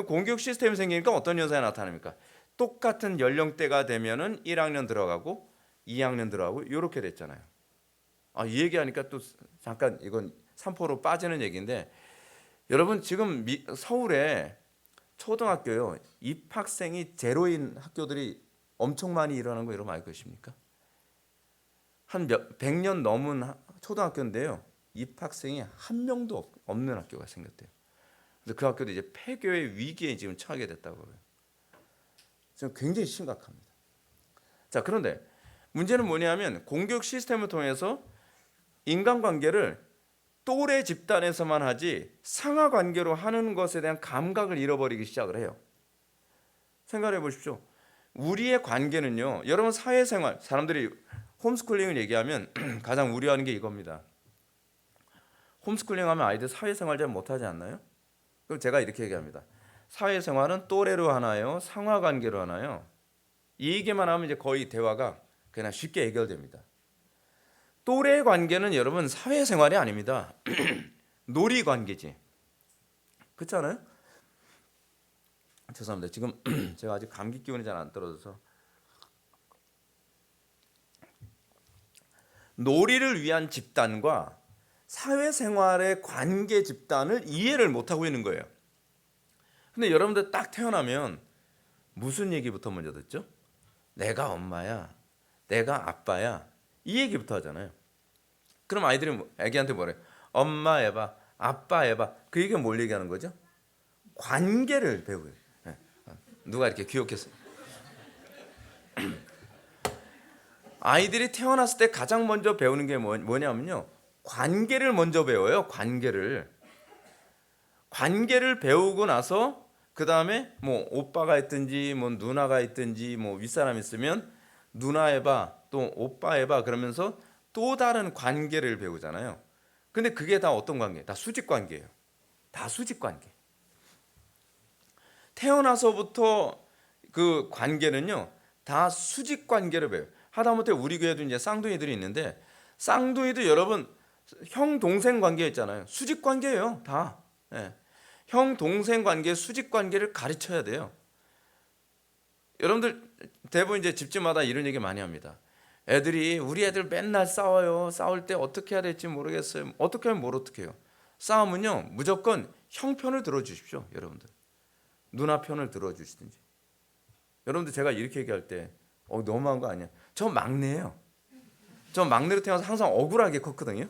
공교육 시스템이 생기니까 어떤 현상이 나타납니까? 똑같은 연령대가 되면은 1학년 들어가고 2학년 들어가고 이렇게 됐잖아요. 이 얘기하니까 또 잠깐 이건 3포로 빠지는 얘기인데 여러분 지금 서울에 초등학교요. 입학생이 제로인 학교들이 엄청 많이 일어나는 거 여러분 알고 계십니까? 한 100년 넘은 초등학교인데요. 입학생이 한 명도 없는 학교가 생겼대요. 그래서 그 학교도 이제 폐교의 위기에 지금 처하게 됐다고 그래요. 지금 굉장히 심각합니다. 자, 그런데 문제는 뭐냐면 공교육 시스템을 통해서 인간관계를 또래 집단에서만 하지 상하 관계로 하는 것에 대한 감각을 잃어버리기 시작을 해요. 생각해 보십시오. 우리의 관계는요. 여러분 사회생활 사람들이 홈스쿨링을 얘기하면 가장 우려하는 게 이겁니다. 홈스쿨링하면 아이들 사회생활 잘 못하지 않나요? 그럼 제가 이렇게 얘기합니다. 사회생활은 또래로 하나요? 상하관계로 하나요? 이 얘기만 하면 이제 거의 대화가 그냥 쉽게 해결됩니다. 또래 관계는 여러분 사회생활이 아닙니다. 놀이관계지. 그렇지 않아요? 죄송합니다. 지금 제가 아직 감기 기운이 잘 안 떨어져서 놀이를 위한 집단과 사회생활의 관계 집단을 이해를 못하고 있는 거예요. 근데 여러분들 딱 태어나면 무슨 얘기부터 먼저 듣죠? 내가 엄마야, 내가 아빠야, 이 얘기부터 하잖아요. 그럼 아이들이 애기한테 뭐래? 엄마 해봐, 아빠 해봐. 그 얘기가 뭘 얘기하는 거죠? 관계를 배우요. 누가 이렇게 귀엽겠어요? 아이들이 태어났을 때 가장 먼저 배우는 게 뭐냐면요, 관계를 먼저 배워요. 관계를 배우고 나서 그 다음에 뭐 오빠가 있든지 뭐 누나가 있든지 뭐 윗사람 있으면 누나 해봐, 또 오빠 해봐 그러면서 또 다른 관계를 배우잖아요. 근데 그게 다 어떤 관계? 다 수직 관계예요. 다 수직 관계. 태어나서부터 그 관계는요, 다 수직 관계를 배워요. 하다못해 우리 교회도 이제 쌍둥이들이 있는데 쌍둥이도 여러분 형 동생 관계 있잖아요. 수직 관계예요, 다. 예. 형 동생 관계, 수직 관계를 가르쳐야 돼요. 여러분들 대부분 이제 집집마다 이런 얘기 많이 합니다. 우리 애들 맨날 싸워요. 싸울 때 어떻게 해야 될지 모르겠어요. 어떻게 하면 뭘 어떻게 해요? 싸우면요, 무조건 형 편을 들어주십시오. 여러분들 누나 편을 들어주시든지. 여러분들 제가 이렇게 얘기할 때 너무한 거 아니야? 저 막내예요. 저 막내로 태어나서 항상 억울하게 컸거든요.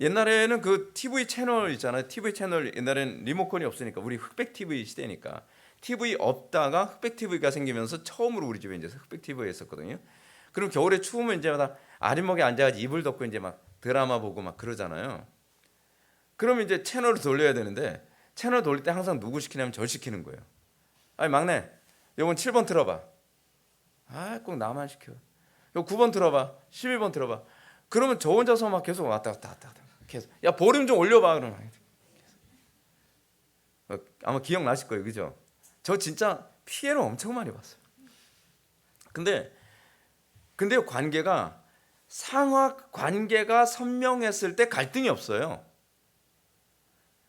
옛날에는 그 TV 채널 있잖아요. TV 채널 옛날에는 리모컨이 없으니까, 우리 흑백 TV 시대니까 TV 없다가 흑백 TV가 생기면서 처음으로 우리 집에 이제 흑백 TV가 있었거든요. 그럼 겨울에 추우면 이제 다 아랫목에 앉아가지고 이불 덮고 이제 막 드라마 보고 막 그러잖아요. 그러면 이제 채널을 돌려야 되는데 채널 돌릴 때 항상 누구 시키냐면 절 시키는 거예요. 아니 막내, 요번 7번 틀어봐. 꼭 나만 시켜. 요 9번 틀어봐. 11번 틀어봐. 그러면 저 혼자서 막 계속 왔다 갔다 계속. 야 볼륨 좀 올려봐. 그러면 아마 기억나실 거예요, 그죠? 저 진짜 피해를 엄청 많이 봤어요. 근데 관계가 상하 관계가 선명했을 때 갈등이 없어요.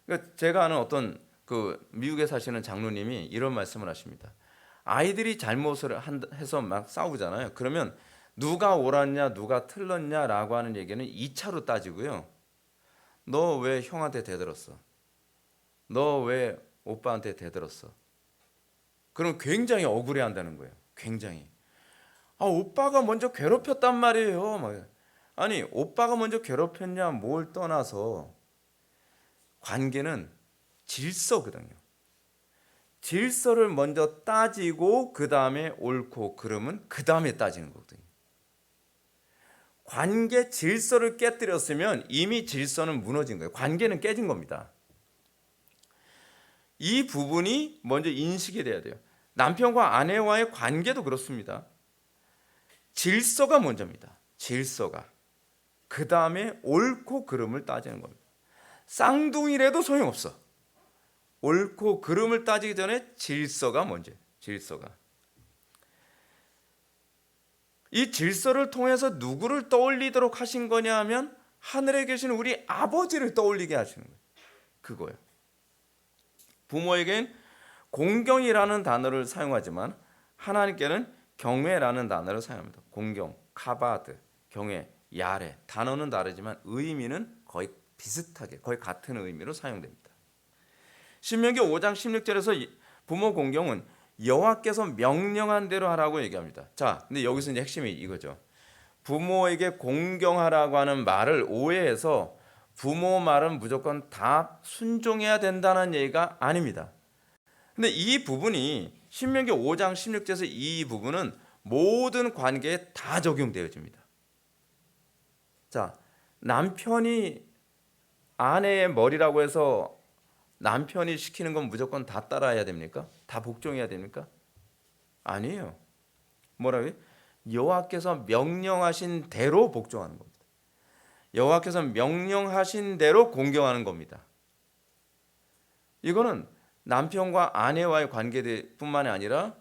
그러니까 제가 아는 어떤 그 미국에 사시는 장로님이 이런 말씀을 하십니다. 아이들이 잘못을 해서 막 싸우잖아요. 그러면 누가 옳았냐 누가 틀렸냐라고 하는 얘기는 2차로 따지고요. 너 왜 형한테 대들었어? 너 왜 오빠한테 대들었어? 그럼 굉장히 억울해한다는 거예요. 굉장히. 오빠가 먼저 괴롭혔단 말이에요. 아니 오빠가 먼저 괴롭혔냐 뭘 떠나서 관계는 질서거든요. 질서를 먼저 따지고 그 다음에 옳고 그름은 그 다음에 따지는 거거든요. 관계 질서를 깨뜨렸으면 이미 질서는 무너진 거예요. 관계는 깨진 겁니다. 이 부분이 먼저 인식이 돼야 돼요. 남편과 아내와의 관계도 그렇습니다. 질서가 먼저입니다. 질서가. 그 다음에 옳고 그름을 따지는 겁니다. 쌍둥이라도 소용없어. 옳고 그름을 따지기 전에 질서가 먼저. 질서가. 이 질서를 통해서 누구를 떠올리도록 하신 거냐 하면 하늘에 계신 우리 아버지를 떠올리게 하시는 거예요. 그거예요. 부모에겐 공경이라는 단어를 사용하지만 하나님께는 경외라는 단어를 사용합니다. 공경, 카바드, 경외, 야레. 단어는 다르지만 의미는 거의 비슷하게, 거의 같은 의미로 사용됩니다. 신명기 5장 16절에서 부모 공경은 여호와께서 명령한 대로 하라고 얘기합니다. 자, 근데 여기서 이제 핵심이 이거죠. 부모에게 공경하라고 하는 말을 오해해서 부모 말은 무조건 다 순종해야 된다는 얘기가 아닙니다. 근데 이 부분이 신명기 5장 16절에서 이 부분은 모든 관계에 다 적용되어집니다. 자, 남편이 아내의 머리라고 해서 남편이 시키는 건 무조건 다 따라야 됩니까? 다 복종해야 됩니까? 아니에요. 뭐라고요? 여호와께서 명령하신 대로 복종하는 겁니다. 여호와께서 명령하신 대로 공경하는 겁니다. 이거는 남편과 아내와의 관계뿐만이 아니라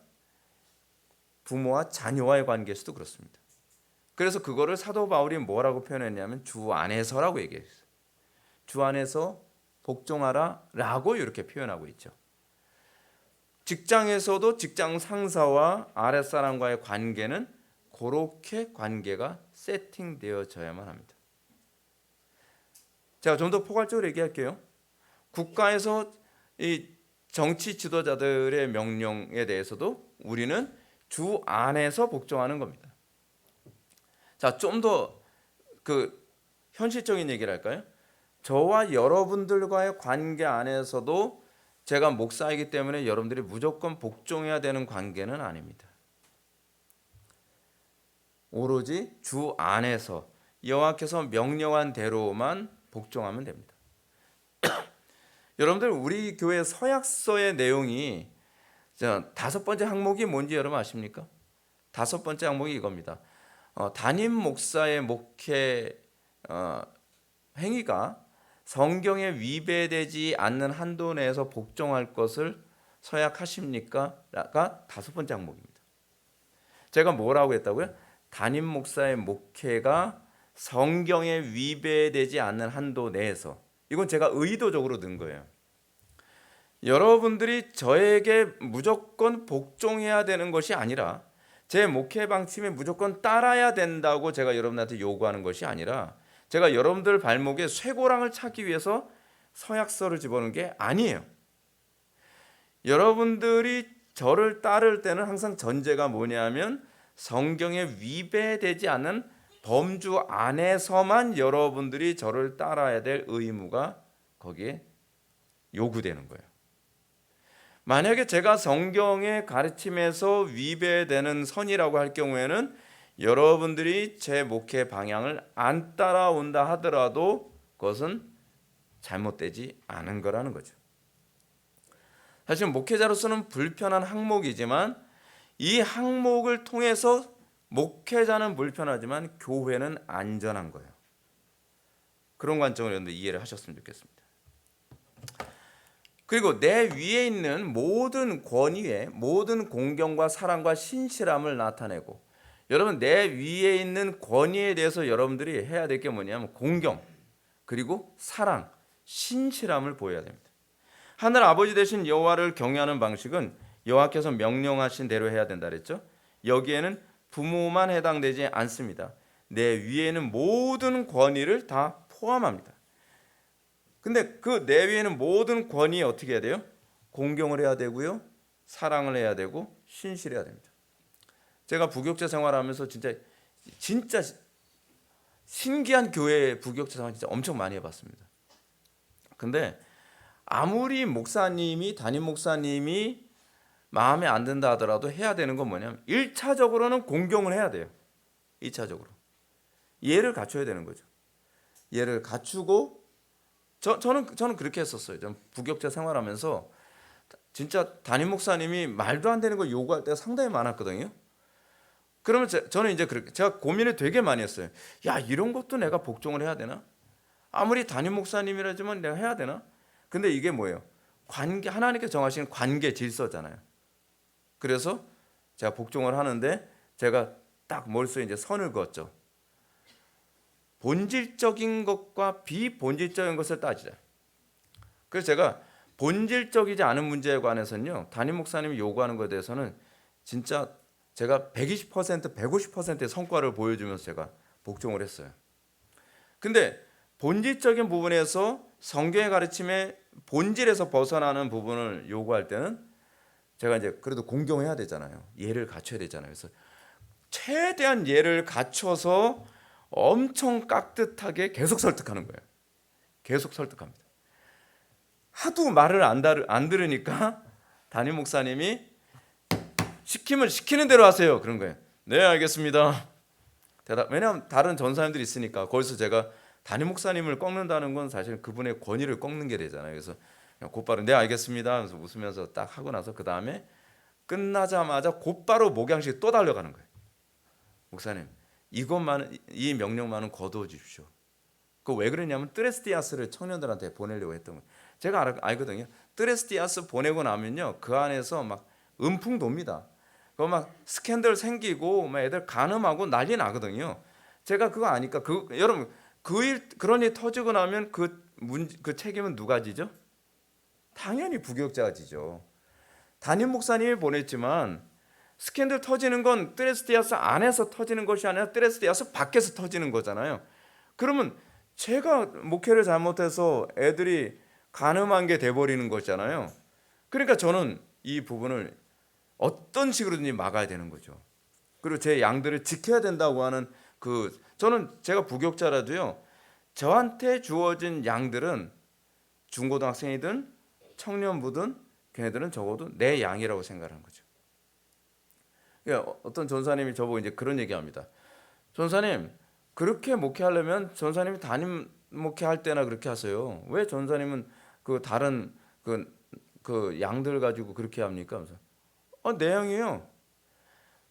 부모와 자녀와의 관계에서도 그렇습니다. 그래서 그거를 사도 바울이 뭐라고 표현했냐면 주 안에서라고 얘기했어요. 주 안에서 복종하라라고 이렇게 표현하고 있죠. 직장에서도 직장 상사와 아랫사람과의 관계는 그렇게 관계가 세팅되어져야만 합니다. 제가 좀 더 포괄적으로 얘기할게요. 국가에서 이 정치 지도자들의 명령에 대해서도 우리는 주 안에서 복종하는 겁니다. 자, 좀 더 현실적인 얘기를 할까요? 저와 여러분들과의 관계 안에서도 제가 목사이기 때문에 여러분들이 무조건 복종해야 되는 관계는 아닙니다. 오로지 주 안에서 여호와께서 명령한 대로만 복종하면 됩니다. 여러분들 우리 교회 서약서의 내용이 5번째 항목이 뭔지 여러분 아십니까? 5번째 항목이 이겁니다. 담임 목사의 목회 행위가 성경에 위배되지 않는 한도 내에서 복종할 것을 서약하십니까? 가 5번째 항목입니다. 제가 뭐라고 했다고요? 담임 목사의 목회가 성경에 위배되지 않는 한도 내에서. 이건 제가 의도적으로 넣은 거예요. 여러분들이 저에게 무조건 복종해야 되는 것이 아니라 제 목회 방침에 무조건 따라야 된다고 제가 여러분한테 요구하는 것이 아니라 제가 여러분들 발목에 쇠고랑을 차기 위해서 서약서를 집어넣은 게 아니에요. 여러분들이 저를 따를 때는 항상 전제가 뭐냐면 성경에 위배되지 않는 범주 안에서만 여러분들이 저를 따라야 될 의무가 거기에 요구되는 거예요. 만약에 제가 성경의 가르침에서 위배되는 선이라고 할 경우에는 여러분들이 제 목회 방향을 안 따라온다 하더라도 그것은 잘못되지 않은 거라는 거죠. 사실 목회자로서는 불편한 항목이지만 이 항목을 통해서 목회자는 불편하지만 교회는 안전한 거예요. 그런 관점으로 여러분들 이해를 하셨으면 좋겠습니다. 그리고 내 위에 있는 모든 권위에 모든 공경과 사랑과 신실함을 나타내고, 여러분 내 위에 있는 권위에 대해서 여러분들이 해야 될 게 뭐냐면 공경, 그리고 사랑, 신실함을 보여야 됩니다. 하늘 아버지 되신 여호와를 경외하는 방식은 여호와께서 명령하신 대로 해야 된다 그랬죠. 여기에는 부모만 해당되지 않습니다. 내 위에는 모든 권위를 다 포함합니다. 근데 그 내 위에는 모든 권위에 어떻게 해야 돼요? 공경을 해야 되고요, 사랑을 해야 되고, 신실해야 됩니다. 제가 부교육자 생활하면서 진짜 신기한 교회 부교육자 생활 진짜 엄청 많이 해봤습니다. 근데 아무리 목사님이 담임 목사님이 마음에 안 든다 하더라도 해야 되는 건 뭐냐면 1차적으로는 공경을 해야 돼요. 2차적으로 예를 갖춰야 되는 거죠. 예를 갖추고 저는 그렇게 했었어요. 전 부교육자 생활하면서 진짜 담임 목사님이 말도 안 되는 걸 요구할 때가 상당히 많았거든요. 그러면 저는 이제 그렇게 제가 고민을 되게 많이 했어요. 야, 이런 것도 내가 복종을 해야 되나? 아무리 담임 목사님이라지만 내가 해야 되나? 근데 이게 뭐예요? 관계, 하나님께서 정하신 관계 질서잖아요. 그래서 제가 복종을 하는데 제가 딱 머릿속에 이제 선을 그었죠. 본질적인 것과 비본질적인 것을 따지자. 그래서 제가 본질적이지 않은 문제에 관해서는요, 담임 목사님이 요구하는 것에 대해서는 진짜 제가 120%, 150%의 성과를 보여주면서 제가 복종을 했어요. 근데 본질적인 부분에서 성경의 가르침에 본질에서 벗어나는 부분을 요구할 때는 제가 이제 그래도 공경해야 되잖아요. 예를 갖춰야 되잖아요. 그래서 최대한 예를 갖춰서 엄청 깍듯하게 계속 설득하는 거예요. 계속 설득합니다. 하도 말을 안 들으니까 담임 목사님이 시키면 시키는 대로 하세요. 그런 거예요. 네, 알겠습니다. 왜냐하면 다른 전사님들이 있으니까. 거기서 제가 담임 목사님을 꺾는다는 건 사실 그분의 권위를 꺾는 게 되잖아요. 그래서 그냥 곧바로 네, 알겠습니다 하면서 웃으면서 딱 하고 나서 그 다음에 끝나자마자 곧바로 목양식 또 달려가는 거예요. 목사님, 이 명령만은 거두어 주십시오. 그 왜 그러냐면 뜨레스티아스를 청년들한테 보내려고 했던 거예요. 제가 알거든요. 뜨레스티아스 보내고 나면요, 그 안에서 막 음풍 돕니다. 그 막 스캔들 생기고 막 애들 간음하고 난리 나거든요. 제가 그거 아니까 여러분 그런 일 터지고 나면 그 책임은 누가 지죠? 당연히 부교육자가 지죠. 담임 목사님이 보냈지만 스캔들 터지는 건 뜨레스티아스 안에서 터지는 것이 아니라 뜨레스티아스 밖에서 터지는 거잖아요. 그러면 제가 목회를 잘못해서 애들이 간음한 게 돼버리는 거잖아요. 그러니까 저는 이 부분을 어떤 식으로든지 막아야 되는 거죠. 그리고 제 양들을 지켜야 된다고 하는 저는 제가 부교육자라도요, 저한테 주어진 양들은 중고등학생이든 청년부든 걔네들은 적어도 내 양이라고 생각하는 거죠. 그러니까 어떤 전사님이 저보고 이제 그런 얘기합니다. 전사님, 그렇게 목회하려면 전사님이 담임 목회할 때나 그렇게 하세요. 왜 전사님은 다른 양들 가지고 그렇게 합니까? 내 양이에요.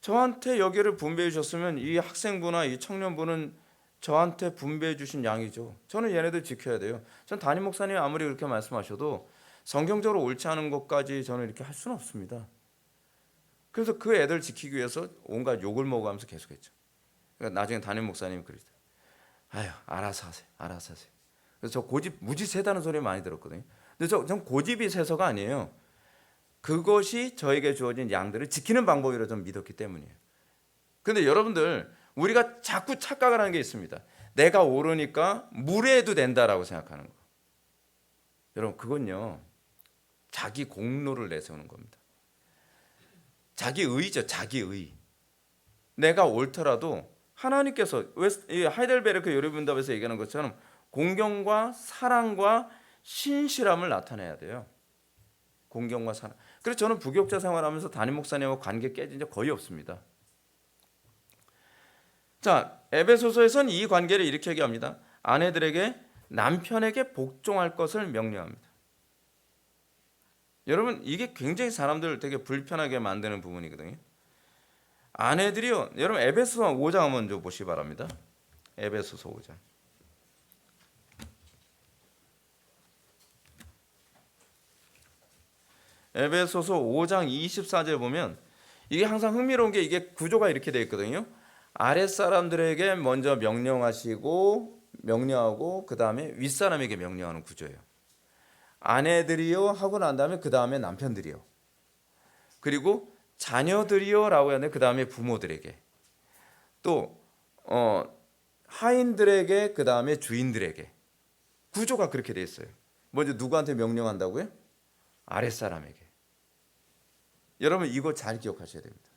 저한테 여기를 분배해 주셨으면 이 학생부나 이 청년부는 저한테 분배해 주신 양이죠. 저는 얘네들 지켜야 돼요. 전 담임 목사님이 아무리 그렇게 말씀하셔도 성경적으로 옳지 않은 것까지 저는 이렇게 할 수는 없습니다. 그래서 그 애들 지키기 위해서 온갖 욕을 먹어가면서 계속했죠. 그러니까 나중에 담임 목사님이 그러시더라고요. 아유, 알아서 하세요. 알아서 하세요. 그래서 저 고집 무지 세다는 소리 많이 들었거든요. 근데 전 고집이 세서가 아니에요. 그것이 저에게 주어진 양들을 지키는 방법이라고 좀 믿었기 때문이에요. 그런데 여러분들, 우리가 자꾸 착각을 하는 게 있습니다. 내가 옳으니까 무례해도 된다라고 생각하는 거. 여러분, 그건요, 자기 공로를 내세우는 겁니다. 자기 의죠. 자기 의. 내가 옳더라도 하나님께서 하이델베르크 요리분답에서 얘기하는 것처럼 공경과 사랑과 신실함을 나타내야 돼요. 공경과 사랑. 그래서 저는 부교육자 생활하면서 담임 목사님하고 관계 깨진 적 거의 없습니다. 자, 에베소서에서는 이 관계를 이렇게 얘기합니다. 아내들에게 남편에게 복종할 것을 명령합니다. 여러분, 이게 굉장히 사람들을 되게 불편하게 만드는 부분이거든요. 아내들이요, 여러분 에베소서 5장 먼저 보시기 바랍니다. 에베소서 5장. 에베소서 5장 24절 보면 이게 항상 흥미로운 게 이게 구조가 이렇게 되어 있거든요. 아랫사람들에게 먼저 명령하고 그 다음에 윗사람에게 명령하는 구조예요. 아내들이요 하고 난 다음에 그 다음에 남편들이요. 그리고 자녀들이요 라고 하는데 그 다음에 부모들에게. 또 하인들에게 그 다음에 주인들에게. 구조가 그렇게 되어 있어요. 먼저 누구한테 명령한다고요? 아랫사람에게. 여러분 이거 잘 기억하셔야 됩니다.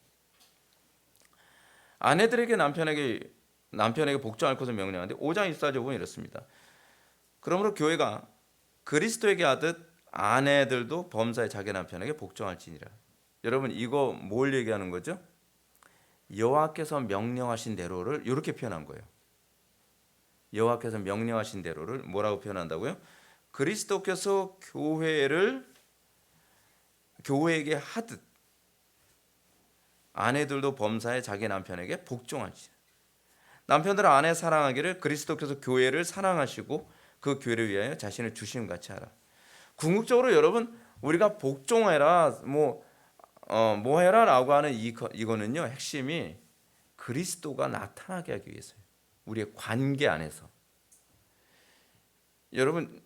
아내들에게 남편에게 복종할 것을 명령하는데 5장 24절 보면 이렇습니다. 그러므로 교회가 그리스도에게 하듯 아내들도 범사에 자기 남편에게 복종할지니라. 여러분 이거 뭘 얘기하는 거죠? 여호와께서 명령하신 대로를 이렇게 표현한 거예요. 여호와께서 명령하신 대로를 뭐라고 표현한다고요? 그리스도께서 교회에게 하듯 아내들도 범사에 자기 남편에게 복종할지니라. 남편들은 아내 사랑하기를 그리스도께서 교회를 사랑하시고 그 교회를 위하여 자신을 주심 같이 하라. 궁극적으로 여러분 우리가 복종해라 뭐 해라라고 하는 이거는요, 핵심이 그리스도가 나타나게 하기 위해서요. 우리의 관계 안에서. 여러분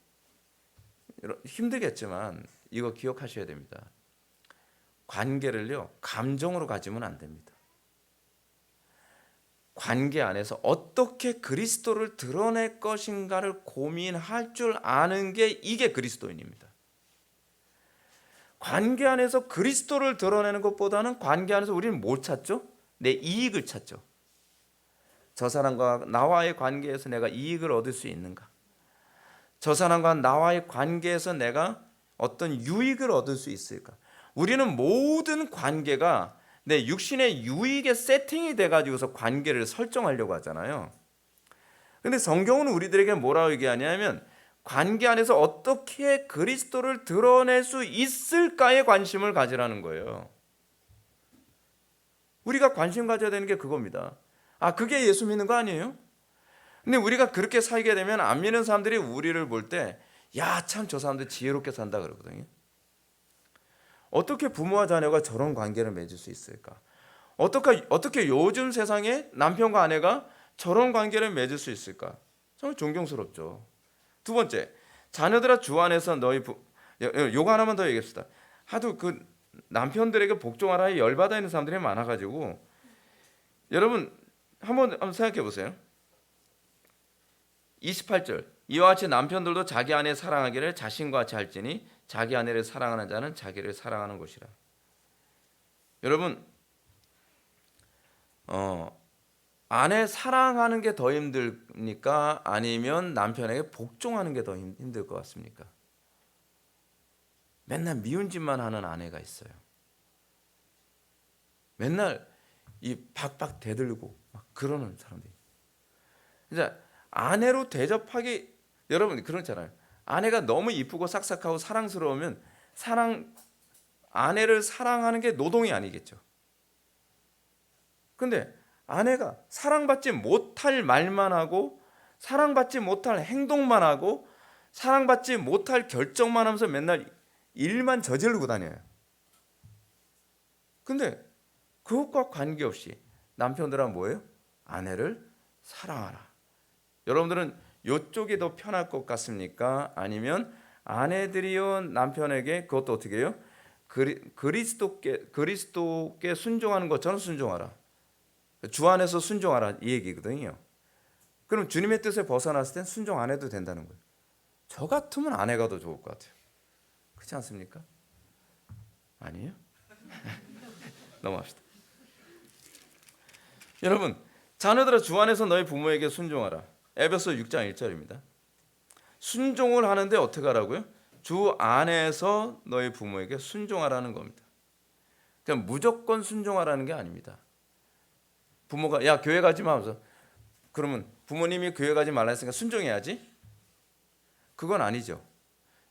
힘들겠지만 이거 기억하셔야 됩니다. 관계를요 감정으로 가지면 안 됩니다. 관계 안에서 어떻게 그리스도를 드러낼 것인가를 고민할 줄 아는 게 이게 그리스도인입니다. 관계 안에서 그리스도를 드러내는 것보다는 관계 안에서 우리는 뭘 찾죠? 내 이익을 찾죠. 저 사람과 나와의 관계에서 내가 이익을 얻을 수 있는가? 저 사람과 나와의 관계에서 내가 어떤 유익을 얻을 수 있을까? 우리는 모든 관계가 내 육신의 유익의 세팅이 돼가지고서 관계를 설정하려고 하잖아요. 근데 성경은 우리들에게 뭐라고 얘기하냐면 관계 안에서 어떻게 그리스도를 드러낼 수 있을까에 관심을 가지라는 거예요. 우리가 관심 가져야 되는 게 그겁니다. 그게 예수 믿는 거 아니에요? 근데 우리가 그렇게 살게 되면 안 믿는 사람들이 우리를 볼 때 야, 참 저 사람들 지혜롭게 산다 그러거든요. 어떻게 부모와 자녀가 저런 관계를 맺을 수 있을까? 어떻게 요즘 세상에 남편과 아내가 저런 관계를 맺을 수 있을까? 정말 존경스럽죠. 두 번째, 자녀들아 주 안에서 요거 하나만 더 얘기합시다. 하도 그 남편들에게 복종하라 열받아 있는 사람들이 많아가지고 여러분 한번 생각해 보세요. 28절 이와 같이 남편들도 자기 아내 사랑하기를 자신과 같이 할지니 자기 아내를 사랑하는 자는 자기를 사랑하는 것이라. 여러분 아내 사랑하는 게 더 힘듭니까? 아니면 남편에게 복종하는 게 더 힘들 것 같습니까? 맨날 미운 짓만 하는 아내가 있어요. 맨날 이 박박 대들고 막 그러는 사람들이. 이제 아내로 대접하기 여러분 그렇잖아요. 아내가 너무 이쁘고 싹싹하고 사랑스러우면 아내를 사랑하는 게 노동이 아니겠죠. 근데 아내가 사랑받지 못할 말만 하고 사랑받지 못할 행동만 하고 사랑받지 못할 결정만 하면서 맨날 일만 저지르고 다녀요. 근데 그것과 관계없이 남편들은 뭐예요? 아내를 사랑하라. 여러분들은 이쪽이 더 편할 것 같습니까? 아니면 아내들이요 남편에게 그것도 어떻게 해요? 그리스도께 순종하는 것처럼 순종하라. 주 안에서 순종하라 이 얘기거든요. 그럼 주님의 뜻에 벗어났을 땐 순종 안 해도 된다는 거예요. 저 같으면 아내가 더 좋을 것 같아요. 그렇지 않습니까? 아니에요? 넘어갑시다. 여러분 자녀들아 주 안에서 너희 부모에게 순종하라. 에베소 6장 1절입니다. 순종을 하는데 어떻게 하라고요? 주 안에서 너희 부모에게 순종하라는 겁니다. 그냥 무조건 순종하라는 게 아닙니다. 부모가 야 교회 가지 마 하면서 그러면 부모님이 교회 가지 말라 했으니까 순종해야지? 그건 아니죠.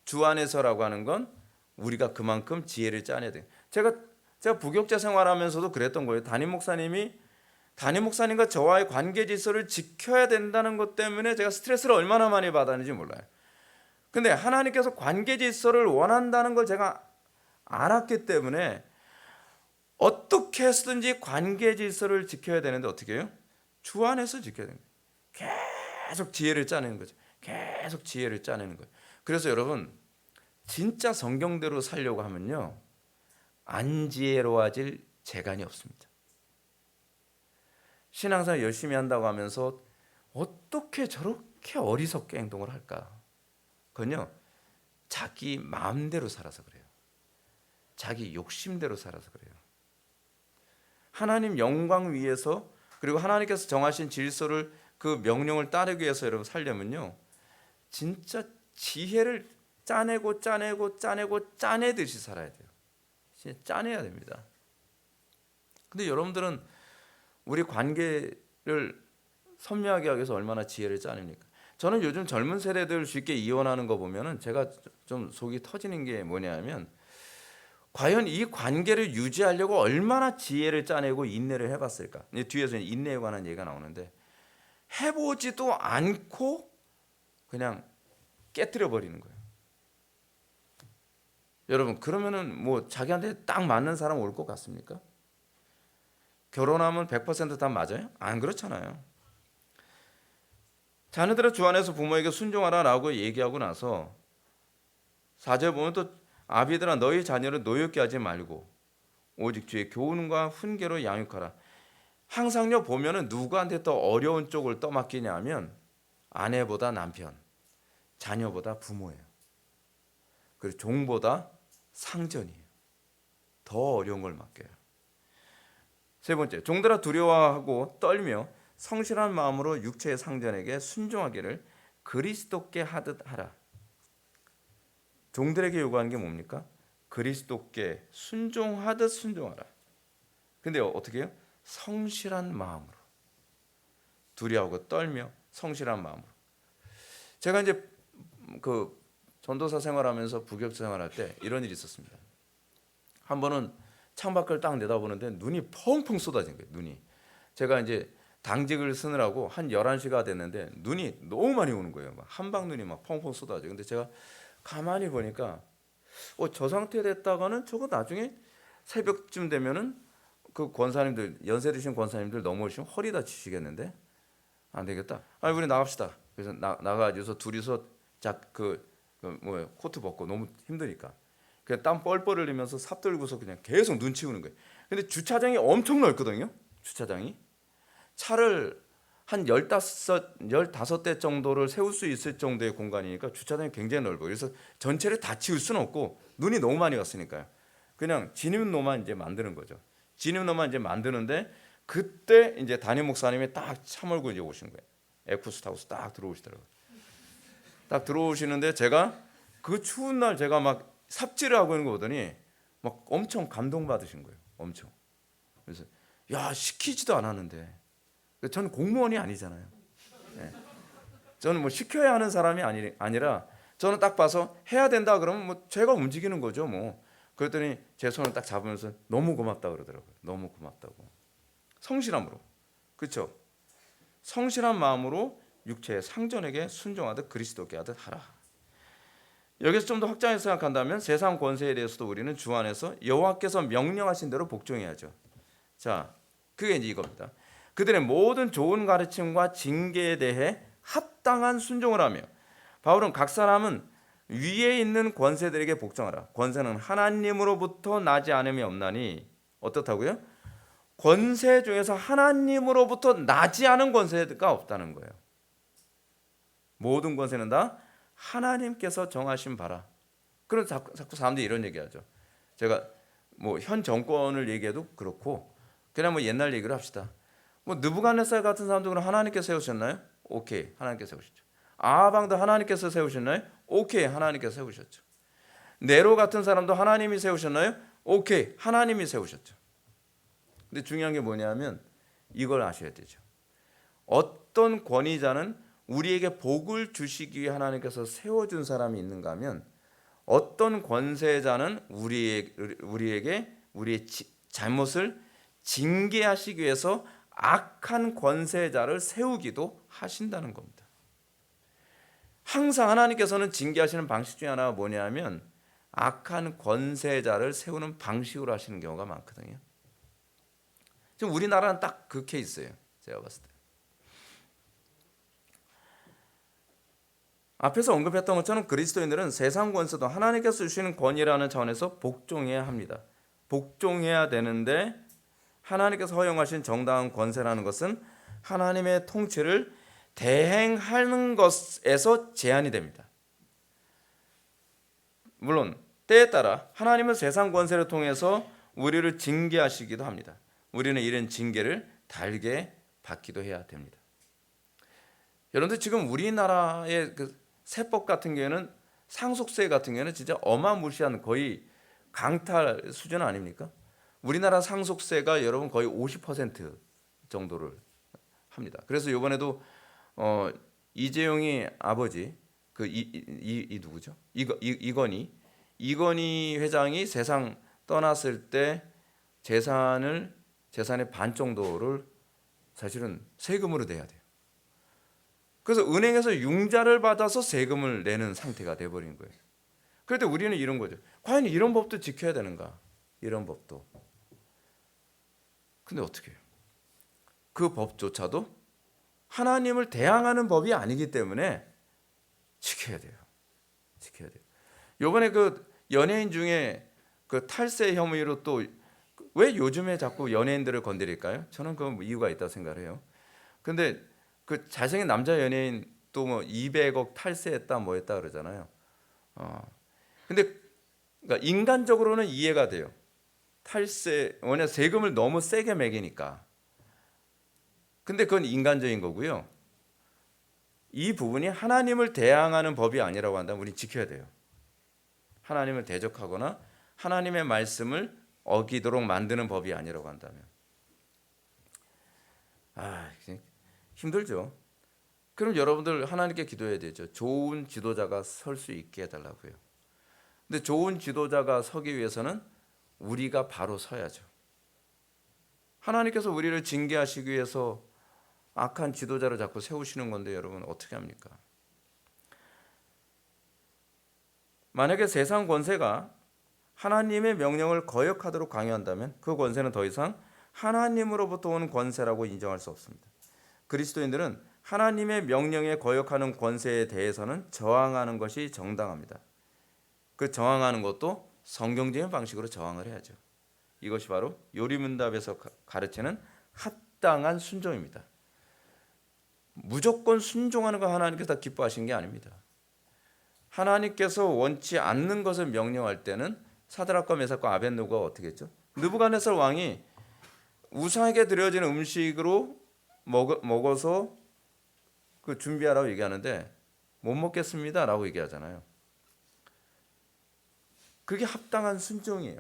주 안에서라고 하는 건 우리가 그만큼 지혜를 짜내야 돼요. 제가 부교육자 생활하면서도 그랬던 거예요. 담임 목사님과 저와의 관계 질서를 지켜야 된다는 것 때문에 제가 스트레스를 얼마나 많이 받았는지 몰라요. 근데 하나님께서 관계 질서를 원한다는 걸 제가 알았기 때문에 어떻게 해서든지 관계 질서를 지켜야 되는데 어떻게 해요? 주 안에서 지켜야 됩니다. 계속 지혜를 짜내는 거죠. 계속 지혜를 짜내는 거예요. 그래서 여러분 진짜 성경대로 살려고 하면요 안 지혜로워질 재간이 없습니다. 신앙생활 열심히 한다고 하면서 어떻게 저렇게 어리석게 행동을 할까? 그건요 자기 마음대로 살아서 그래요. 자기 욕심대로 살아서 그래요. 하나님 영광 위해서 그리고 하나님께서 정하신 질서를 그 명령을 따르기 위해서 여러분 살려면요 진짜 지혜를 짜내듯이 살아야 돼요. 진짜 짜내야 됩니다. 근데 여러분들은 우리 관계를 선명하게 하기 위해서 얼마나 지혜를 짜냅니까? 저는 요즘 젊은 세대들 쉽게 이혼하는 거 보면은 제가 좀 속이 터지는 게 뭐냐면 과연 이 관계를 유지하려고 얼마나 지혜를 짜내고 인내를 해봤을까? 뒤에서 인내에 관한 얘기가 나오는데 해보지도 않고 그냥 깨트려 버리는 거예요. 여러분 그러면은 뭐 자기한테 딱 맞는 사람 올 것 같습니까? 결혼하면 100% 다 맞아요? 안 그렇잖아요. 자녀들아 주 안에서 부모에게 순종하라라고 얘기하고 나서 4절 보면 또 아비들아 너희 자녀를 노엽게 하지 말고 오직 주의 교훈과 훈계로 양육하라. 항상요 보면은 누구한테 더 어려운 쪽을 떠맡기냐면 아내보다 남편, 자녀보다 부모예요. 그리고 종보다 상전이에요. 더 어려운 걸 맡겨요. 세 번째, 종들아 두려워하고 떨며 성실한 마음으로 육체의 상전에게 순종하기를 그리스도께 하듯 하라. 종들에게 요구하는 게 뭡니까? 그리스도께 순종하듯 순종하라. 근데 어떻게 해요? 성실한 마음으로. 두려워하고 떨며 성실한 마음으로. 제가 이제 그 전도사 생활하면서 부교육 생활할 때 이런 일이 있었습니다. 한 번은 창밖을 딱 내다보는데 눈이 펑펑 쏟아진 거예요. 눈이. 제가 이제 당직을 쓰느라고 한 11시가 됐는데 눈이 너무 많이 오는 거예요. 막 한방눈이 막 펑펑 쏟아져요. 근데 제가 가만히 보니까 저 상태 됐다가는 저거 나중에 새벽쯤 되면은 그 권사님들, 연세 드신 권사님들 넘어오시면 허리 다치시겠는데 안 되겠다. 우리 나갑시다. 그래서 나가서 둘이서 코트 벗고 너무 힘드니까 그냥 땀 뻘뻘 흘리면서 삽 들고서 그냥 계속 눈 치우는 거예요. 근데 주차장이 엄청 넓거든요. 주차장이 차를 한 15대 정도를 세울 수 있을 정도의 공간이니까 주차장이 굉장히 넓어요. 그래서 전체를 다 치울 수는 없고 눈이 너무 많이 왔으니까요. 그냥 진입로만 이제 만드는 거죠. 진입로만 이제 만드는데 그때 이제 담임 목사님이 딱 차 몰고 이제 오신 거예요. 에쿠스 타고서 딱 들어오시더라고요. 딱 들어오시는데 제가 그 추운 날 제가 막 삽질을 하고 있는 거 보더니 막 엄청 감동받으신 거예요. 엄청. 그래서 야, 시키지도 않았는데. 저는 공무원이 아니잖아요. 네. 저는 뭐 시켜야 하는 사람이 아니라 저는 딱 봐서 해야 된다 그러면 뭐 제가 움직이는 거죠. 뭐. 그랬더니 제 손을 딱 잡으면서 너무 고맙다 그러더라고요. 너무 고맙다고. 성실함으로. 그렇죠? 성실한 마음으로 육체의 상전에게 순종하듯 그리스도께 하듯 하라. 여기서 좀 더 확장해서 생각한다면 세상 권세에 대해서도 우리는 주 안에서 여호와께서 명령하신 대로 복종해야죠. 자, 그게 이제 이겁니다. 그들의 모든 좋은 가르침과 징계에 대해 합당한 순종을 하며 바울은 각 사람은 위에 있는 권세들에게 복종하라. 권세는 하나님으로부터 나지 않음이 없나니 어떻다고요? 권세 중에서 하나님으로부터 나지 않은 권세가 없다는 거예요. 모든 권세는 다 하나님께서 정하신 바라. 그런 자꾸 사람들이 이런 얘기하죠. 제가 뭐 현 정권을 얘기해도 그렇고 그냥 뭐 옛날 얘기를 합시다. 뭐 느부갓네살 같은 사람도 그럼 하나님께서 세우셨나요? 오케이, 하나님께서 세우셨죠. 아하방도 하나님께서 세우셨나요? 오케이, 하나님께서 세우셨죠. 네로 같은 사람도 하나님이 세우셨나요? 오케이, 하나님이 세우셨죠. 근데 중요한 게 뭐냐면 이걸 아셔야 되죠. 어떤 권위자는 우리에게 복을 주시기 위해 하나님께서 세워준 사람이 있는가 하면 어떤 권세자는 우리에게 우리의 잘못을 징계하시기 위해서 악한 권세자를 세우기도 하신다는 겁니다. 항상 하나님께서는 징계하시는 방식 중에 하나가 뭐냐면 악한 권세자를 세우는 방식으로 하시는 경우가 많거든요. 지금 우리나라는 딱 그 케이스예요. 제가 봤을 때. 앞에서 언급했던 것처럼 그리스도인들은 세상 권세도 하나님께서 주시는 권위라는 차원에서 복종해야 합니다. 복종해야 되는데 하나님께서 허용하신 정당한 권세라는 것은 하나님의 통치를 대행하는 것에서 제한이 됩니다. 물론 때에 따라 하나님은 세상 권세를 통해서 우리를 징계하시기도 합니다. 우리는 이런 징계를 달게 받기도 해야 됩니다. 여러분들 지금 우리나라의 그 세법 같은 경우에는 상속세 같은 경우에는 진짜 어마무시한 거의 강탈 수준 아닙니까? 우리나라 상속세가 여러분 거의 50% 정도를 합니다. 그래서 이번에도 이재용이 아버지 누구죠? 이건희 회장이 세상 떠났을 때 재산의 반 정도를 사실은 세금으로 내야 돼요. 그래서 은행에서 융자를 받아서 세금을 내는 상태가 돼버린 거예요. 그런데 우리는 이런 거죠. 과연 이런 법도 지켜야 되는가? 이런 법도. 근데 어떻게 해요? 그 법조차도 하나님을 대항하는 법이 아니기 때문에 지켜야 돼요. 지켜야 돼요. 이번에 그 연예인 중에 그 탈세 혐의로 또 왜 요즘에 자꾸 연예인들을 건드릴까요? 저는 그 이유가 있다고 생각해요. 근데 그 잘생긴 남자 연예인 또 뭐 200억 탈세했다 뭐 했다 그러잖아요. 근데 그러니까 인간적으로는 이해가 돼요. 탈세, 뭐냐, 세금을 너무 세게 매기니까. 근데 그건 인간적인 거고요. 이 부분이 하나님을 대항하는 법이 아니라고 한다면 우리 지켜야 돼요. 하나님을 대적하거나 하나님의 말씀을 어기도록 만드는 법이 아니라고 한다면. 힘들죠. 그럼 여러분들 하나님께 기도해야 되죠. 좋은 지도자가 설 수 있게 해달라고요. 근데 좋은 지도자가 서기 위해서는 우리가 바로 서야죠. 하나님께서 우리를 징계하시기 위해서 악한 지도자를 자꾸 세우시는 건데 여러분 어떻게 합니까? 만약에 세상 권세가 하나님의 명령을 거역하도록 강요한다면 그 권세는 더 이상 하나님으로부터 오는 권세라고 인정할 수 없습니다. 그리스도인들은 하나님의 명령에 거역하는 권세에 대해서는 저항하는 것이 정당합니다. 그 저항하는 것도 성경적인 방식으로 저항을 해야죠. 이것이 바로 요리문답에서 가르치는 합당한 순종입니다. 무조건 순종하는 거 하나님께서 기뻐하시는 게 아닙니다. 하나님께서 원치 않는 것을 명령할 때는 사드락과 메삭과 아벳느고가 어떻게 했죠? 느부갓네살 왕이 우상에게 드려진 음식으로 먹어서 그 준비하라고 얘기하는데 못 먹겠습니다라고 얘기하잖아요. 그게 합당한 순종이에요.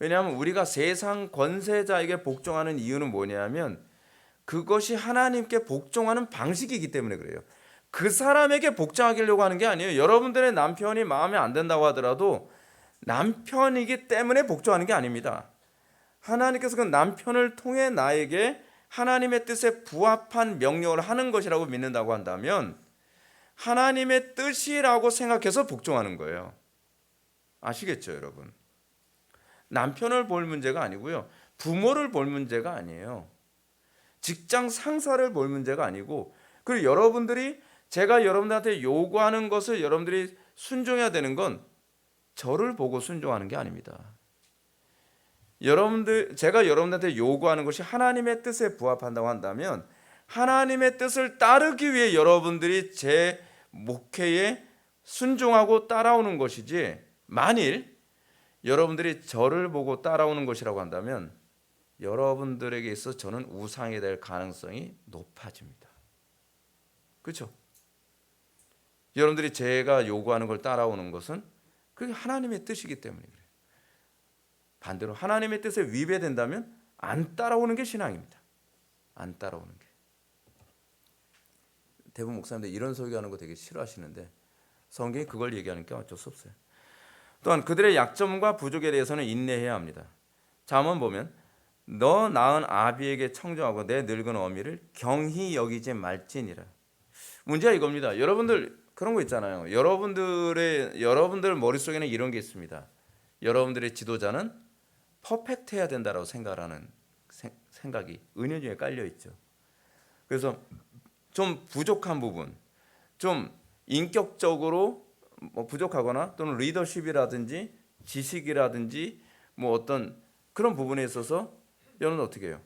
왜냐하면 우리가 세상 권세자에게 복종하는 이유는 뭐냐면 그것이 하나님께 복종하는 방식이기 때문에 그래요. 그 사람에게 복종하려고 하는 게 아니에요. 여러분들의 남편이 마음에 안 든다고 하더라도 남편이기 때문에 복종하는 게 아닙니다. 하나님께서 그 남편을 통해 나에게 하나님의 뜻에 부합한 명령을 하는 것이라고 믿는다고 한다면 하나님의 뜻이라고 생각해서 복종하는 거예요. 아시겠죠, 여러분? 남편을 볼 문제가 아니고요. 부모를 볼 문제가 아니에요. 직장 상사를 볼 문제가 아니고, 그리고 제가 여러분들한테 요구하는 것을 여러분들이 순종해야 되는 건 저를 보고 순종하는 게 아닙니다. 제가 여러분들한테 요구하는 것이 하나님의 뜻에 부합한다고 한다면 하나님의 뜻을 따르기 위해 여러분들이 제 목회에 순종하고 따라오는 것이지, 만일 여러분들이 저를 보고 따라오는 것이라고 한다면 여러분들에게 있어 저는 우상이 될 가능성이 높아집니다. 그렇죠? 여러분들이 제가 요구하는 걸 따라오는 것은 그게 하나님의 뜻이기 때문에 그래요. 반대로 하나님의 뜻에 위배된다면 안 따라오는 게 신앙입니다. 안 따라오는 게. 대부분 목사님들 이런 설교하는 거 되게 싫어하시는데 성경이 그걸 얘기하니까 어쩔 수 없어요. 또한 그들의 약점과 부족에 대해서는 인내해야 합니다. 잠언 보면 너 낳은 아비에게 청정하고 내 늙은 어미를 경히 여기지 말지니라. 문제가 이겁니다. 여러분들 그런 거 있잖아요. 여러분들 머릿속에는 이런 게 있습니다. 여러분들의 지도자는 퍼펙트해야 된다라고 생각하는 생각이 은연중에 깔려 있죠. 그래서 좀 부족한 부분, 좀 인격적으로 부족하거나 또는 리더십이라든지 지식이라든지 어떤 그런 부분에 있어서 여러분은 어떻게 해요?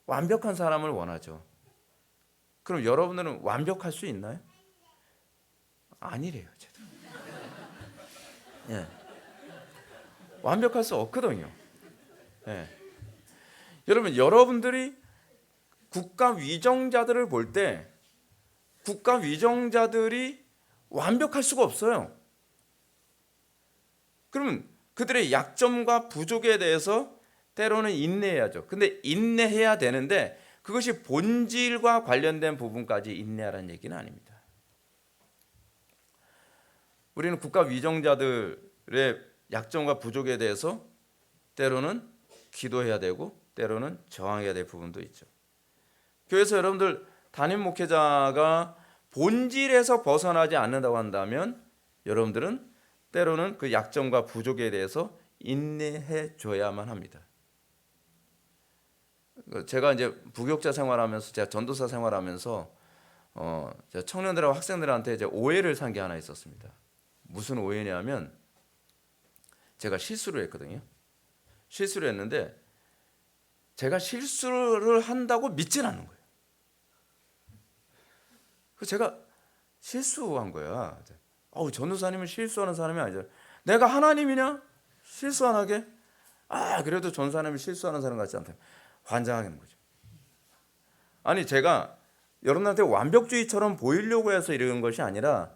완벽한 사람을 원하죠. 그럼 여러분들은 완벽할 수 있나요? 아니래요. 예. 완벽할 수 없거든요. 예. 여러분들이 국가 위정자들을 볼 때 국가 위정자들이 완벽할 수가 없어요. 그러면 그들의 약점과 부족에 대해서 때로는 인내해야죠. 근데 인내해야 되는데 그것이 본질과 관련된 부분까지 인내하라는 얘기는 아닙니다. 우리는 국가 위정자들의 약점과 부족에 대해서 때로는 기도해야 되고 때로는 저항해야 될 부분도 있죠. 교회에서 여러분들 담임 목회자가 본질에서 벗어나지 않는다고 한다면 여러분들은 때로는 그 약점과 부족에 대해서 인내해 줘야만 합니다. 제가 이제 부교육자 생활하면서 제가 전도사 생활하면서 청년들하고 학생들한테 이제 오해를 산 게 하나 있었습니다. 무슨 오해냐면 제가 실수를 했거든요. 실수를 했는데 제가 실수를 한다고 믿질 않는 거예요. 그래서 제가 실수한 거야. 전도사님은 실수하는 사람이 아니잖아. 내가 하나님이냐? 실수 안 하게? 그래도 전사님이 실수하는 사람 같지 않다. 환장하는 거죠. 아니 제가 여러분한테 완벽주의처럼 보이려고 해서 이런 것이 아니라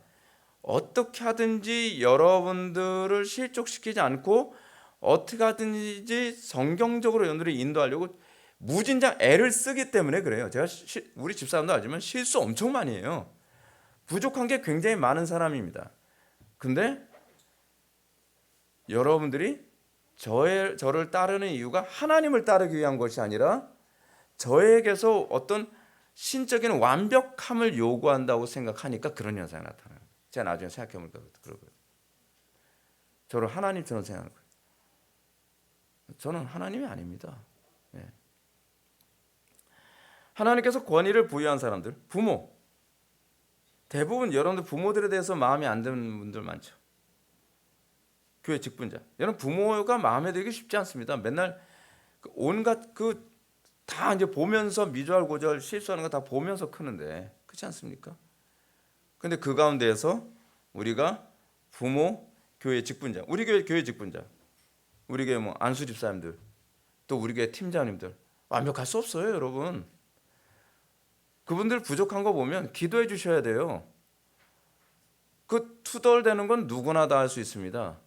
어떻게 하든지 여러분들을 실족시키지 않고 어떻게 하든지 성경적으로 여러분들을 인도하려고 무진장 애를 쓰기 때문에 그래요. 제가 우리 집사람도 알지만 실수 엄청 많이 해요. 부족한 게 굉장히 많은 사람입니다. 근데 여러분들이 저를 따르는 이유가 하나님을 따르기 위한 것이 아니라 저에게서 어떤 신적인 완벽함을 요구한다고 생각하니까 그런 현상이 나타나요. 제가 나중에 생각해보니까 그러고요. 저를 하나님처럼 생각하는 거예요. 저는 하나님이 아닙니다. 네. 하나님께서 권위를 부여한 사람들, 부모, 대부분 여러분들 부모들에 대해서 마음에 안 드는 분들 많죠. 교회 직분자, 여러분 부모가 마음에 들기 쉽지 않습니다. 맨날 온갖 다 이제 보면서 미주알고절 실수하는 거 다 보면서 크는데 그렇지 않습니까? 근데 그 가운데에서 우리가 부모, 교회 직분자, 우리 교회 직분자, 우리 교회 뭐 안수 집사님들, 또 우리 교회 팀장님들 완벽할 수 없어요, 여러분. 그분들 부족한 거 보면 기도해 주셔야 돼요. 그 투덜대는 건 누구나 다 할 수 있습니다.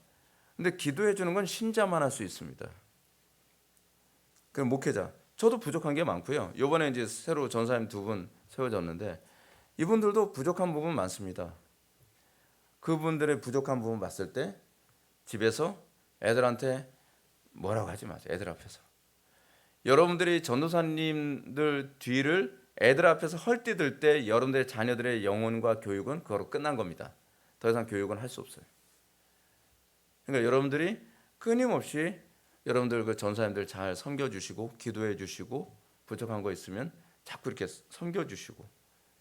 근데 기도해 주는 건 신자만 할 수 있습니다. 그 목회자, 저도 부족한 게 많고요. 이번에 이제 새로 전사님 2분 세워졌는데 이분들도 부족한 부분 많습니다. 그분들의 부족한 부분 봤을 때 집에서 애들한테 뭐라고 하지 마세요. 애들 앞에서. 여러분들이 전도사님들 뒤를 애들 앞에서 헐뛰들 때 여러분들의 자녀들의 영혼과 교육은 그거로 끝난 겁니다. 더 이상 교육은 할 수 없어요. 그러니까 여러분들이 끊임없이 여러분들 그 전사님들 잘 섬겨주시고 기도해 주시고 부족한 거 있으면 자꾸 이렇게 섬겨주시고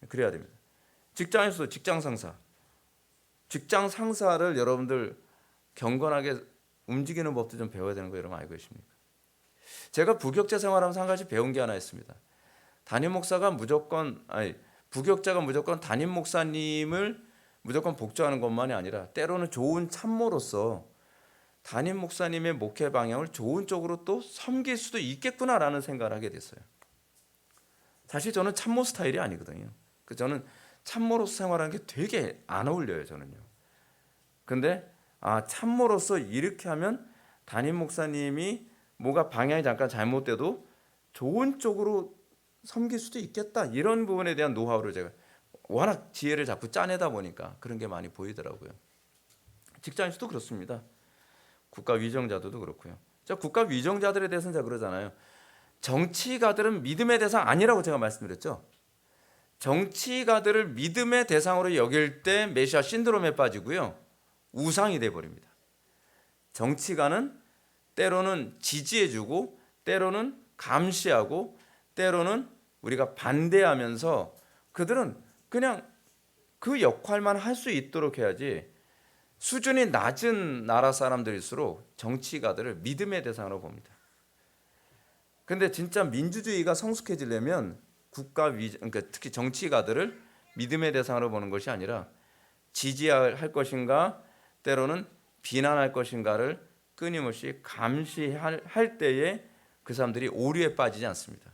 그래야 됩니다. 직장에서도 직장 상사를 여러분들 경건하게 움직이는 법도 좀 배워야 되는 거 여러분 알고 계십니까? 제가 부격자 생활하면서 한 가지 배운 게 하나 있습니다. 부격자가 무조건 담임 목사님을 무조건 복종하는 것만이 아니라 때로는 좋은 참모로서 담임 목사님의 목회 방향을 좋은 쪽으로 또 섬길 수도 있겠구나라는 생각을 하게 됐어요. 사실 저는 참모 스타일이 아니거든요. 저는 참모로서 생활하는 게 되게 안 어울려요, 저는요. 근데 참모로서 이렇게 하면 담임 목사님이 뭐가 방향이 잠깐 잘못돼도 좋은 쪽으로 섬길 수도 있겠다. 이런 부분에 대한 노하우를 제가 워낙 지혜를 자꾸 짜내다 보니까 그런 게 많이 보이더라고요. 직장에서도 그렇습니다. 국가 위정자들도 그렇고요. 국가 위정자들에 대해서는 제가 그러잖아요. 정치가들은 믿음의 대상 아니라고 제가 말씀드렸죠. 정치가들을 믿음의 대상으로 여길 때 메시아 신드롬에 빠지고요. 우상이 돼버립니다. 정치가는 때로는 지지해주고 때로는 감시하고 때로는 우리가 반대하면서 그들은 그냥 그 역할만 할 수 있도록 해야지 수준이 낮은 나라 사람들일수록 정치가들을 믿음의 대상으로 봅니다. 근데 진짜 민주주의가 성숙해지려면 그러니까 특히 정치가들을 믿음의 대상으로 보는 것이 아니라 지지할 것인가 때로는 비난할 것인가를 끊임없이 감시할 때에 그 사람들이 오류에 빠지지 않습니다.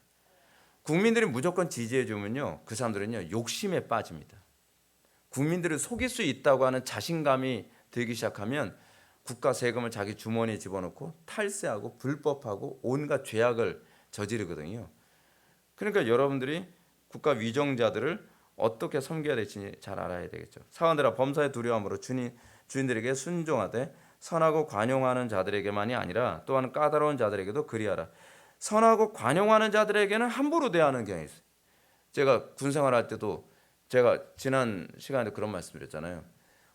국민들이 무조건 지지해 주면요, 그 사람들은요 욕심에 빠집니다. 국민들을 속일 수 있다고 하는 자신감이 들기 시작하면 국가 세금을 자기 주머니에 집어넣고 탈세하고 불법하고 온갖 죄악을 저지르거든요. 그러니까 여러분들이 국가 위정자들을 어떻게 섬겨야 될지 잘 알아야 되겠죠. 사원들아 범사의 두려움으로 주인들에게 순종하되 선하고 관용하는 자들에게만이 아니라 또한 까다로운 자들에게도 그리하라. 선하고 관용하는 자들에게는 함부로 대하는 경향이 있어요. 제가 군생활할 때도 제가 지난 시간에 그런 말씀드렸잖아요.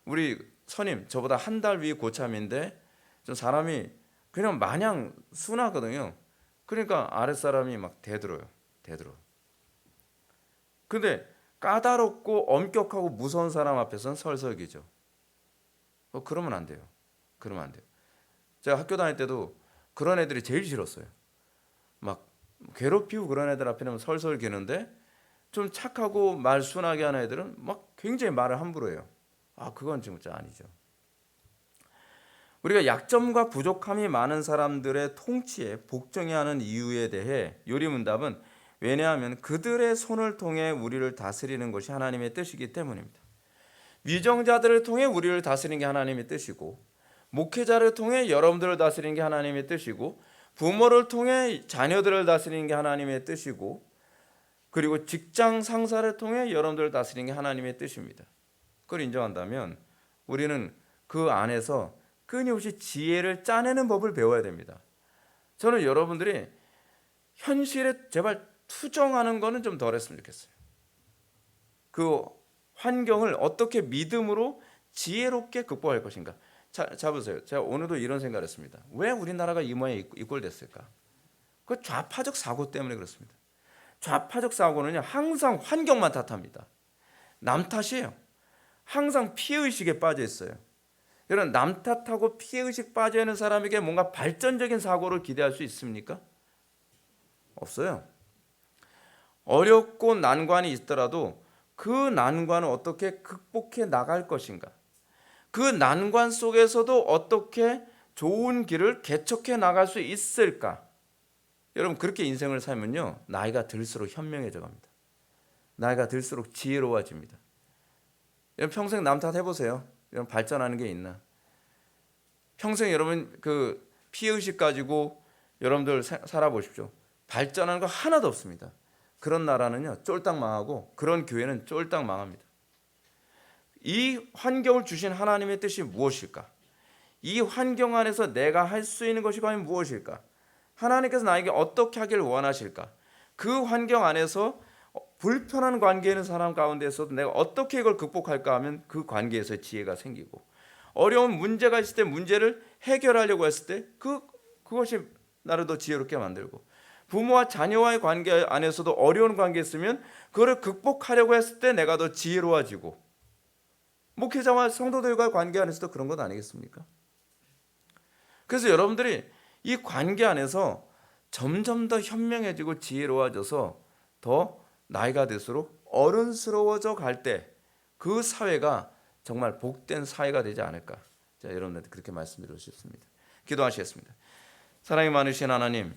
우리 선임 저보다 한 달 위 고참인데 좀 사람이 그냥 마냥 순하거든요. 그러니까 아랫사람이 막 대들어요. 근데 까다롭고 엄격하고 무서운 사람 앞에서는 설설기죠. 그러면 안 돼요. 제가 학교 다닐 때도 그런 애들이 제일 싫었어요. 막 괴롭히고 그런 애들 앞에는 설설 기는데 좀 착하고 말 순하게 하는 애들은 막 굉장히 말을 함부로 해요. 그건 진짜 아니죠. 우리가 약점과 부족함이 많은 사람들의 통치에 복종해야 하는 이유에 대해 요리문답은 왜냐하면 그들의 손을 통해 우리를 다스리는 것이 하나님의 뜻이기 때문입니다. 위정자들을 통해 우리를 다스리는 게 하나님의 뜻이고, 목회자를 통해 여러분들을 다스리는 게 하나님의 뜻이고, 부모를 통해 자녀들을 다스리는 게 하나님의 뜻이고, 그리고 직장 상사를 통해 여러분들을 다스리는 게 하나님의 뜻입니다. 그걸 인정한다면 우리는 그 안에서 끊임없이 지혜를 짜내는 법을 배워야 됩니다. 저는 여러분들이 현실에 제발 투정하는 거는 좀 덜 했으면 좋겠어요. 그 환경을 어떻게 믿음으로 지혜롭게 극복할 것인가. 자 보세요. 제가 오늘도 이런 생각을 했습니다. 왜 우리나라가 이 모양에 이꼴됐을까? 그 좌파적 사고 때문에 그렇습니다. 좌파적 사고는요, 항상 환경만 탓합니다. 남 탓이에요. 항상 피해의식에 빠져 있어요. 여러분, 남 탓하고 피해의식 빠져 있는 사람에게 뭔가 발전적인 사고를 기대할 수 있습니까? 없어요. 어렵고 난관이 있더라도 그 난관을 어떻게 극복해 나갈 것인가, 그 난관 속에서도 어떻게 좋은 길을 개척해 나갈 수 있을까. 여러분, 그렇게 인생을 살면요, 나이가 들수록 현명해져 갑니다. 나이가 들수록 지혜로워집니다. 여러분, 평생 남 탓 해보세요. 여러분, 발전하는 게 있나? 평생 여러분 그 피해의식 가지고 여러분들 살아보십시오. 발전하는 거 하나도 없습니다. 그런 나라는요, 쫄딱 망하고 그런 교회는 쫄딱 망합니다. 이 환경을 주신 하나님의 뜻이 무엇일까? 이 환경 안에서 내가 할 수 있는 것이 과연 무엇일까? 하나님께서 나에게 어떻게 하기를 원하실까? 그 환경 안에서 불편한 관계에 있는 사람 가운데서도 내가 어떻게 이걸 극복할까 하면 그 관계에서 지혜가 생기고, 어려운 문제가 있을 때 문제를 해결하려고 했을 때 그것이 나를 더 지혜롭게 만들고, 부모와 자녀와의 관계 안에서도 어려운 관계 있으면 그거를 극복하려고 했을 때 내가 더 지혜로워지고, 목회자와 성도들과의 관계 안에서도 그런 것 아니겠습니까? 그래서 여러분들이 이 관계 안에서 점점 더 현명해지고 지혜로워져서 더 나이가 들수록 어른스러워져 갈 때 그 사회가 정말 복된 사회가 되지 않을까. 자, 여러분들한테 그렇게 말씀드리고 싶습니다. 기도하시겠습니다. 사랑이 많으신 하나님,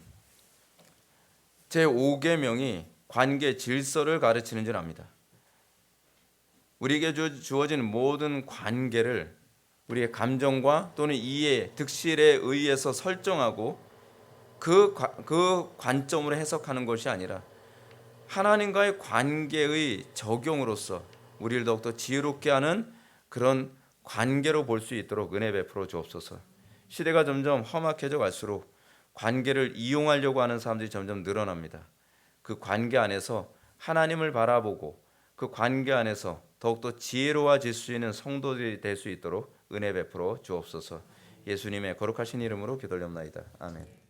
제5계명이 관계 질서를 가르치는 줄 압니다. 우리에게 주어진 모든 관계를 우리의 감정과 또는 이해, 득실에 의해서 설정하고 그 관점으로 해석하는 것이 아니라 하나님과의 관계의 적용으로서 우리를 더욱더 지혜롭게 하는 그런 관계로 볼 수 있도록 은혜 베풀어 주옵소서. 시대가 점점 험악해져 갈수록 관계를 이용하려고 하는 사람들이 점점 늘어납니다. 그 관계 안에서 하나님을 바라보고 그 관계 안에서 더욱더 지혜로워질 수 있는 성도들이 될 수 있도록 은혜 베풀어 주옵소서. 예수님의 거룩하신 이름으로 기도드립니다. 아멘.